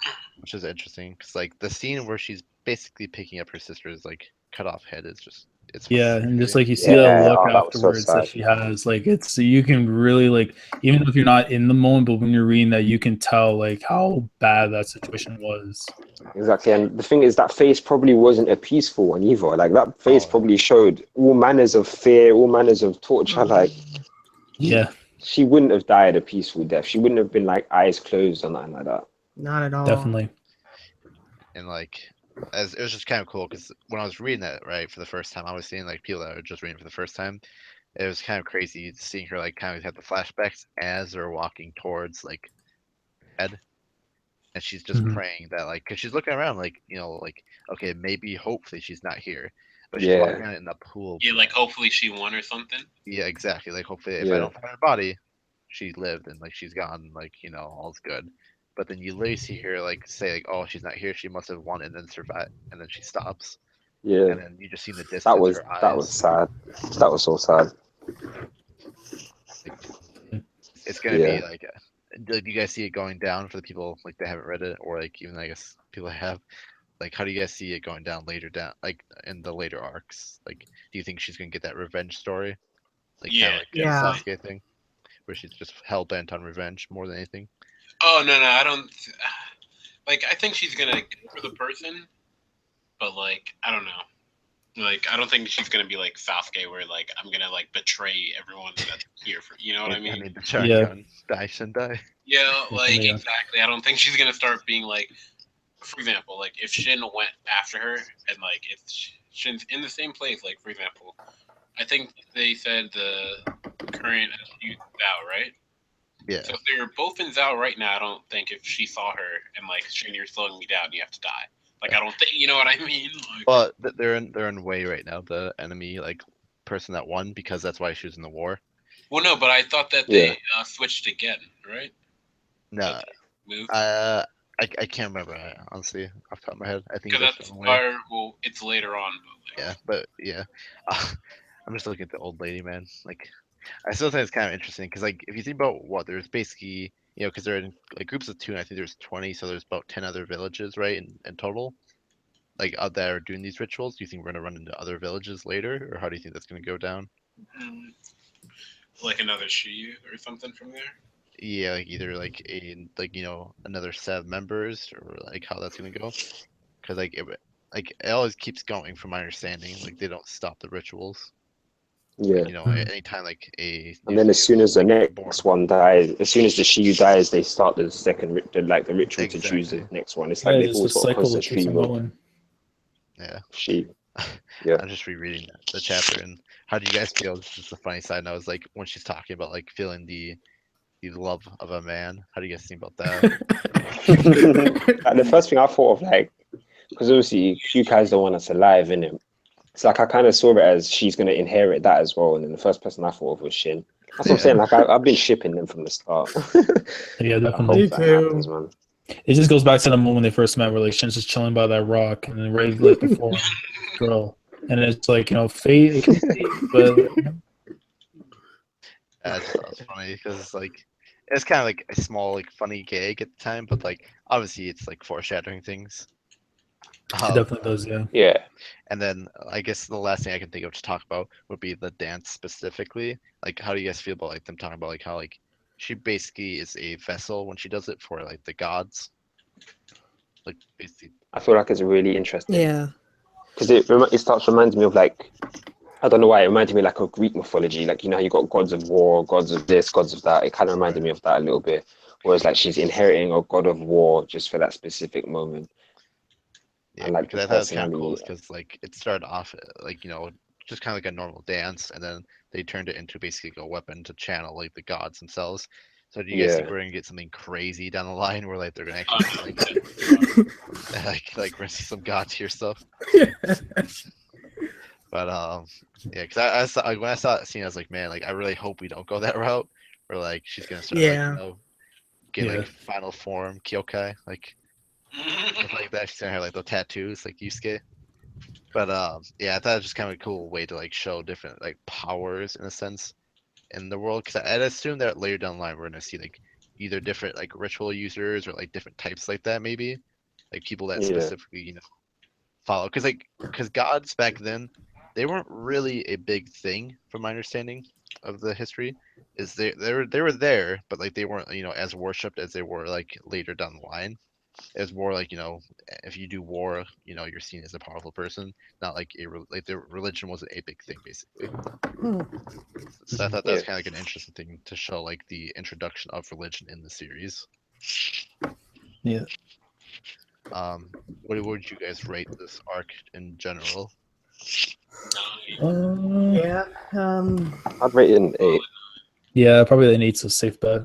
interesting because like the scene where she's basically picking up her sister's like cut off head is just it's Yeah, and just like you see Yeah, that look oh, that was so afterwards that sad. she has, like it's you can really like even if you're not in the moment, but when you're reading that, you can tell like how bad that situation was. Exactly, and the thing is, that face probably wasn't a peaceful one either. Like that face Oh. probably showed all manners of fear, all manners of torture. Like Yeah, she wouldn't have died a peaceful death. She wouldn't have been like eyes closed or nothing like that. Not at all. definitely. And like as it was just kind of cool because when I was reading that right for the first time, I was seeing like people that were just reading for the first time. It was kind of crazy seeing her like kind of have the flashbacks as they're walking towards like Ed, and she's just Mhm. praying that like because she's looking around like like okay maybe hopefully she's not here, but she's Yeah, walking around in the pool. Yeah, like hopefully she won or something. Yeah, exactly. Like hopefully if I yeah, don't find her body, she lived and like she's gone. Like all's good. But then you literally see her like say like oh she's not here. She must have won and then survived. And then she stops. yeah. And then you just see in the distance her That was eyes. sad. That was so sad. Like, it's gonna Yeah. be like. Do you guys see it going down for the people like that haven't read it, or like even I guess people that have? Like, how do you guys see it going down later down, like in the later arcs? Like, do you think she's gonna get that revenge story, like kind Yeah, of like Yeah. a definitely. Sasuke thing, where she's just hell bent on revenge more than anything? Oh no, I don't. Like, I think she's gonna go for the person, but like, I don't know. Like, I don't think she's gonna be like Sasuke, where like I'm gonna like betray everyone that's here for. You know what I I mean? mean, the Yeah. Sharingan die Shindai. Yeah, like Yeah. exactly. I don't think she's gonna start being like, for example, like if Shin went after her and like if Shin's in the same place, like for example, I think they said the current SU Zhao, right? Yeah. So if they're both in Zhao right now, I don't think if she saw her and like Shin, you're slowing me down, you have to die. Like I don't think you know what I mean. Like, But they're in Wei right now, the enemy like person that won because that's why she was in the war. well, no, but I thought that Yeah. they switched again, right? No, That they moved I can't remember honestly off the top of my head. I think because they're that's still in Wei. or well, it's later on. But, like, Yeah, but yeah, I'm just looking at the old lady, man. Like, I still think it's kind of interesting because, like, if you think about what there's basically, because they're in like groups of two, and I think there's 20, so there's about 10 other villages, right, in total, like out that are doing these rituals. Do you think we're gonna run into other villages later, or how do you think that's gonna go down? like another Shi or something from there. Yeah, like either like another set of members, or like how that's gonna go, because like it always keeps going from my understanding. Like they don't stop the rituals. Yeah. Like anytime like a And new then as slave soon as the like born. next one dies, as soon as the Shiyu dies, they start the second, the ritual to choose the Exactly. next one. It's Yeah, like it's they've just a always got a cycle that constant keeps on stream of going. Yeah. Shi. Yeah. I'm just rereading the chapter, and how do you guys feel? This is just a funny side note. Is like when she's talking about like feeling the love of a man. How do you guys think about that? Like, the first thing I thought of, like, because obviously Shika is the one that's alive, innit? It's like I kind of saw it as she's going to inherit that as well. And then the first person I thought of was Shin. That's what I'm saying. Yeah. Like I've been shipping them from the start. Yeah, I definitely. hope that happens, man. It just goes back to the moment they first met, where like Shin's just chilling by that rock, and then Ray like before girl, and it's like fate. It can be, but I just thought it was funny because it's kind of like a small like funny gag at the time, but like obviously it's like foreshadowing things. it definitely does. Yeah. Yeah. And then I guess the last thing I can think of to talk about would be the dance specifically. Like, how do you guys feel about like them talking about like how like she basically is a vessel when she does it for like the gods? Like basically, I feel like it's really interesting Yeah. because it starts reminds me of like, I don't know why, it reminded me like of Greek mythology. Like, you got gods of war, gods of this, gods of that. It kind of reminded me of that a little bit. Whereas like she's inheriting a god of war just for that specific moment. yeah, And like the because I thought it was kind of personality. cool because like it started off like just kind of like a normal dance, and then they turned it into basically a weapon to channel like the gods themselves. So do you guys think Yeah. we're gonna get something crazy down the line where like they're gonna actually see, like like we're gonna see some god tier stuff? But yeah, because I saw like, when I saw that scene, I was like, man, like I really hope we don't go that route, where like she's gonna start like Yeah. get Yeah. like final form Kyokai, like stuff like that. She's gonna have like the tattoos like Yusuke. But yeah, I thought it was just kind of a cool way to like show different like powers in a sense in the world. Because I'd assume that later down the line we're gonna see like either different like ritual users or like different types like that maybe, like people that Yeah. specifically follow because gods back then they weren't really a big thing from my understanding of the history. Is they were there, but like they weren't as worshipped as they were like later down the line. It was more like if you do war, you're seen as a powerful person, not like like the religion wasn't a big thing basically. Hmm. So I thought that was Yeah. kind of like an interesting thing to show like the introduction of religion in the series. Yeah. What would you guys rate this arc in general? Yeah. I'd rate it an 8. Yeah, probably an 8's a safe bet.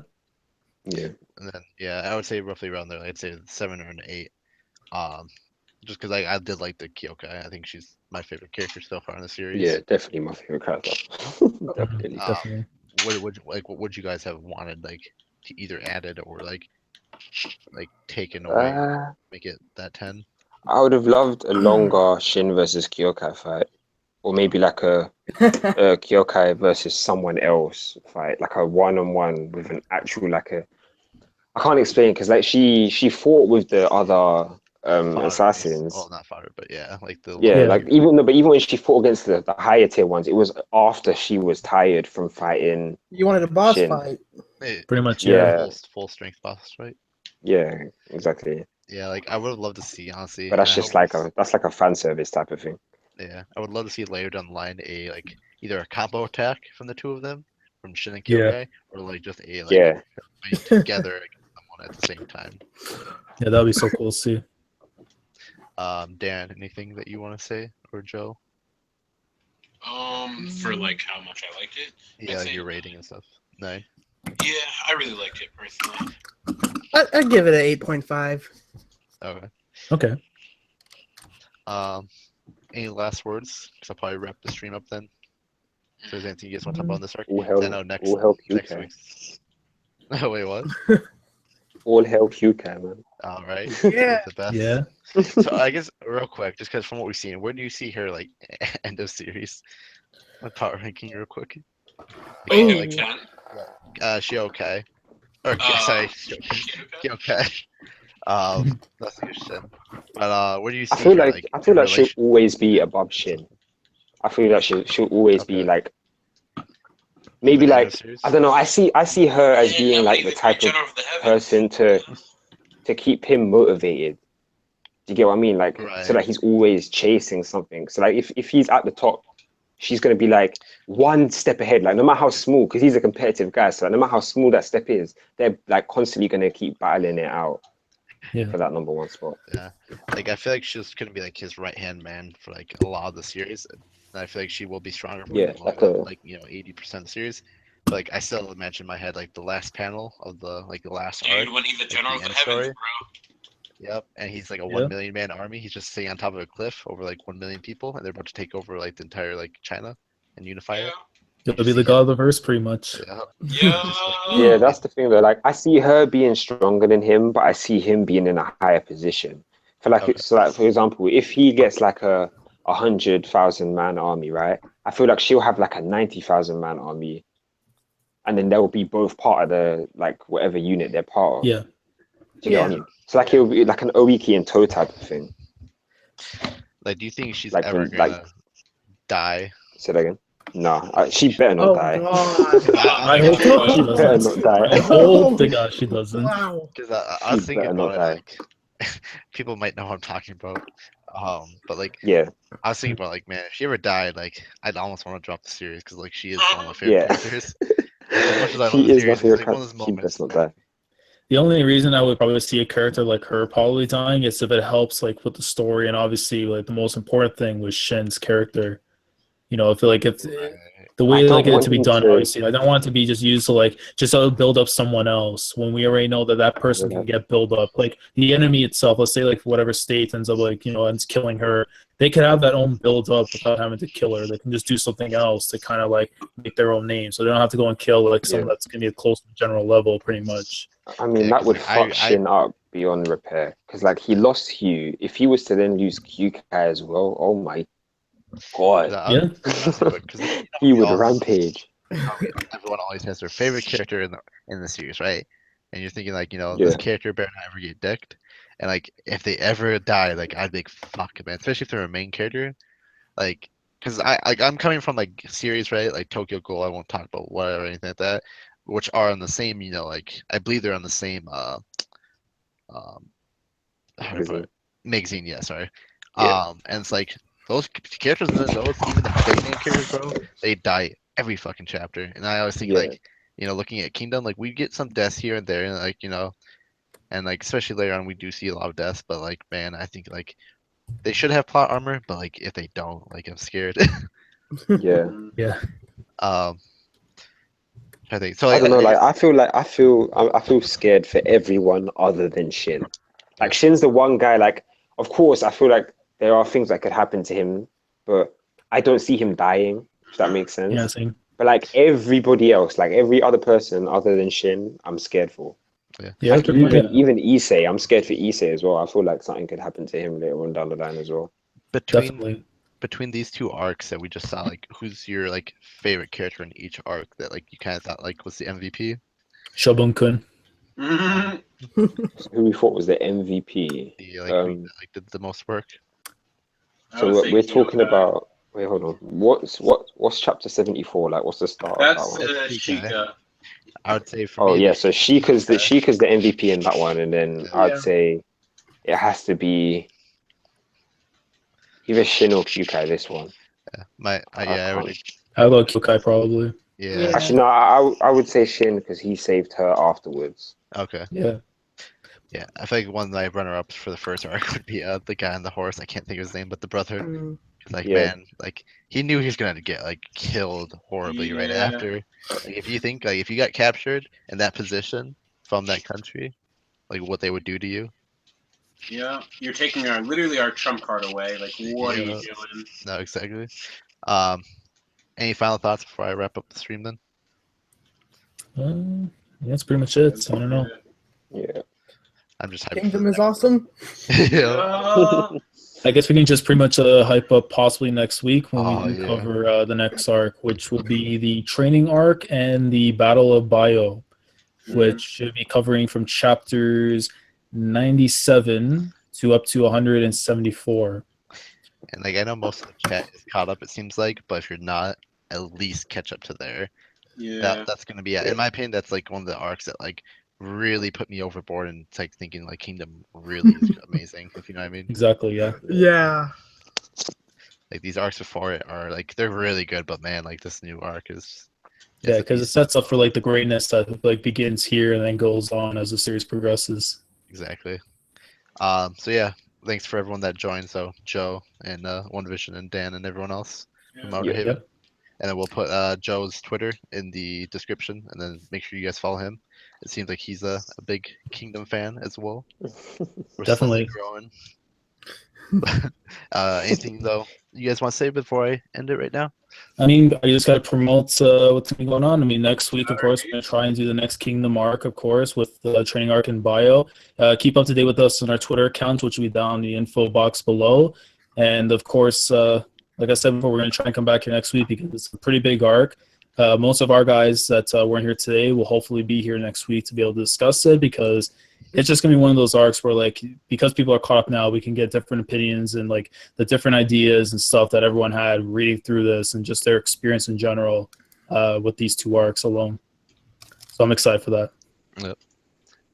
Yeah. And then yeah, I would say roughly around there. I'd say 7 or an 8. Um, just because I did like the Kyokai. I think she's my favorite character so far in the series. Yeah, definitely my favorite character. Definitely. Definitely. What would you guys have wanted like to either added or like taken away, make it that 10? I would have loved a longer Shin versus Kyokai fight, or maybe like a Kyokai versus someone else fight, like a one-on-one with an actual I can't explain because like she fought with the other assassins. Well, not fodder, but yeah, like the Yeah, Yeah. like even when she fought against the higher tier ones, it was after she was tired from fighting. You wanted a boss Shin. fight. Pretty much, Yeah. full strength boss, right? Yeah, exactly. Yeah, like I would have loved to see honestly. But that's and I just hope like a fan service type of thing. yeah, I would love to see later down the line a like either a combo attack from the two of them, from Shin and Yeah. Kyokai, or like just a Yeah. fight together against someone at the same time. Yeah, that'd be so cool to see. Dan, anything that you want to say, or Joe? For like how much I liked it. Yeah, I'd like say your rating and stuff. 9. Yeah, I really liked it personally. I'd give it an 8.5. Okay. Okay. Any last words? Because I'll probably wrap the stream up then. If there's anything you guys want to talk about on this arc, All 'Cause I hell, know next all hell next QK. week's. Oh wait, what? All hell QK, man. All right. Yeah. The best. Yeah. So I guess real quick, just because from what we've seen, where do you see her like end of series? My power ranking real quick. Wait, Ooh. like 10? She okay? Or sorry, she okay. That's a good shit. But where do you see I feel her like in she'll relation? always be above Shin. I feel like she'll always be Okay. like maybe End of like series? I don't know. I see her as Yeah, being like maybe the type of General of the Heavens. person to keep him motivated. Do you get what I mean? Like so Right. that he's always chasing something. So like if he's at the top, she's gonna be like one step ahead. Like no matter how small, because he's a competitive guy. So no matter how small that step is, they're like constantly gonna keep battling it out Yeah. for that number one spot. Yeah. Like I feel like she's gonna be like his right hand man for like a lot of the series. And I feel like she will be stronger for Yeah, like, like 80% of the series. But like I still imagine in my head like the last panel of the last arc. Dude, when he's the General of the end Heavens, story. bro. Yep, and he's like a Yeah. 1 million man army. He's just sitting on top of a cliff over like 1 million people, and they're about to take over like the entire like China and unify Yeah. it. It'll be the god of the verse, pretty much. Yeah. Yeah. Yeah, that's the thing though. Like I see her being stronger than him, but I see him being in a higher position. For like Okay. it's like for example, if he gets like a 100,000 man army, right? I feel like she'll have like a 90,000 man army, and then they'll be both part of the like whatever unit they're part of. Yeah. Do you get what I mean? So like it'll be like an Oiki and Toe type of thing. Like, do you think she's Like ever when gonna die? say that again. No, she better not Oh die. god. I hope God she She better doesn't. not I die. hope to God she doesn't. Wow. Because I was She thinking better about not it. die. Like, people might know what I'm talking about. But like, Yeah, I was thinking about like, man, if she ever died, like, I'd almost want to drop the series because like she is one of my favorite yeah. characters. As much as I love She the is my series, it's favorite like one of character. those She moments. best not die. The only reason I would probably see a character like her probably dying is if it helps like with the story, and obviously like the most important thing was Shin's character. You know, I feel like if the way I they don't like it want to be him done, to- obviously, I don't want it to be just used to like just build up someone else when we already know that that person can get built up. Like the enemy itself, let's say like whatever state ends up like ends killing her, they could have that own build up without having to kill her. They can just do something else to kind of like make their own name, so they don't have to go and kill like someone that's gonna be close to general level, pretty much. I mean, Yeah, that 'cause, would like, fuck Shin up beyond repair. Because like he lost Hugh. If he was to then lose QK as well, oh my god, Yeah. Because he would rampage. everyone always has their favorite character in the series, right? And you're thinking like, Yeah. this character better not ever get decked. And like if they ever die, like I'd be like, fuck man, especially if they're a main character. Like, because I'm coming from like series, right? Like Tokyo Ghoul, I won't talk about whatever or anything like that, which are on the same, like I believe they're on the same um how do I put Magazine. it? Magazine, yeah, sorry. Yeah. And it's like those characters in those, even the big name characters, bro, they die every fucking chapter. And I always think Yeah. like, looking at Kingdom, like we get some deaths here and there, and like, and like especially later on we do see a lot of deaths, but like man, I think like they should have plot armor, but like if they don't, like I'm scared. Yeah. Yeah. um I think so I like, don't know. I Like guess I feel scared for everyone other than Shin. Like Yeah. Shin's the one guy. Like, of course, I feel like there are things that could happen to him, but I don't see him dying. If that makes sense. Yeah, same. But like everybody else, like every other person other than Shin, I'm scared for. Yeah, Like pretty much. even Issei, I'm scared for Issei as well. I feel like something could happen to him later on down the line as well. Definitely. between these two arcs that we just saw, like who's your like favorite character in each arc that like you kind of thought like was the MVP? Shobun-kun. Who we thought was the MVP. The like who like did the most work? So we're talking about. Wait, hold on. What's chapter 74? Like, what's the start of that That's one? Shika. I would say for Oh me, yeah, so Shika's the MVP in that one, and then Yeah. I'd say it has to be either Shin or Kyukai. This one. I can't. How about Kyokai probably? Yeah. Actually, no. I would say Shin because he saved her afterwards. Okay. Yeah. Yeah, I think one of my runner-ups for the first arc would be the guy on the horse. I can't think of his name, but the brother. Mm. Like Yeah. man, like he knew he was gonna get like killed horribly right Yeah. after. Like if you think like if you got captured in that position from that country, like what they would do to you. Yeah, you're taking literally our trump card away. Like, what are you doing? No, exactly. Any final thoughts before I wrap up the stream then? Yeah, that's pretty much it. I don't know. Yeah. I'm just hyped. Kingdom is awesome. Yeah. I guess we can just pretty much hype up possibly next week when Oh, we yeah. cover the next arc, which will be the training arc and the Battle of Bio, which should be covering from chapters 97 to up to 174. And like I know most of the chat is caught up, it seems like, but if you're not, at least catch up to there. Yeah. That's gonna be in my opinion, that's like one of the arcs that like really put me overboard and it's like thinking like Kingdom really is amazing, if you know what I mean. Exactly, yeah. Yeah. Like these arcs before it are like they're really good, but man, like this new arc is Yeah, because it sets up for like the greatness that like begins here and then goes on as the series progresses. exactly. So yeah, thanks for everyone that joined. So Joe and One Vision and Dan and everyone else from Outer Haven. Yep. And then we'll put Joe's Twitter in the description, and then make sure you guys follow him. It seems like he's a big Kingdom fan as well. We're Definitely. slowly growing. Anything though you guys want to say before I end it right now? I mean, I just got to promote what's been going on. I mean, next week, of course, we're going to try and do the next Kingdom arc, of course, with the training arc in Bio. Keep up to date with us on our Twitter account, which will be down in the info box below. And, of course, like I said before, we're going to try and come back here next week because it's a pretty big arc. Most of our guys that weren't here today will hopefully be here next week to be able to discuss it because it's just going to be one of those arcs where, like, because people are caught up now, we can get different opinions and, like, the different ideas and stuff that everyone had reading through this and just their experience in general with these two arcs alone. So I'm excited for that. Yep.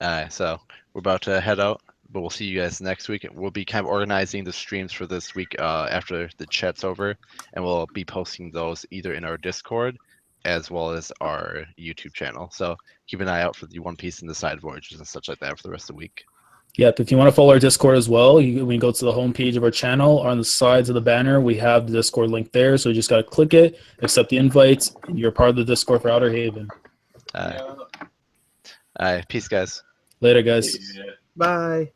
All right, so we're about to head out, but we'll see you guys next week. We'll be kind of organizing the streams for this week after the chat's over, and we'll be posting those either in our Discord as well as our YouTube channel. So keep an eye out for the One Piece and the side voyages and such like that for the rest of the week. Yep, if you want to follow our Discord as well, we can go to the homepage of our channel. On the sides of the banner, we have the Discord link there. So you just got to click it, accept the invites, and you're part of the Discord for Outer Haven. All right, peace, guys. Later, guys. Yeah. Bye.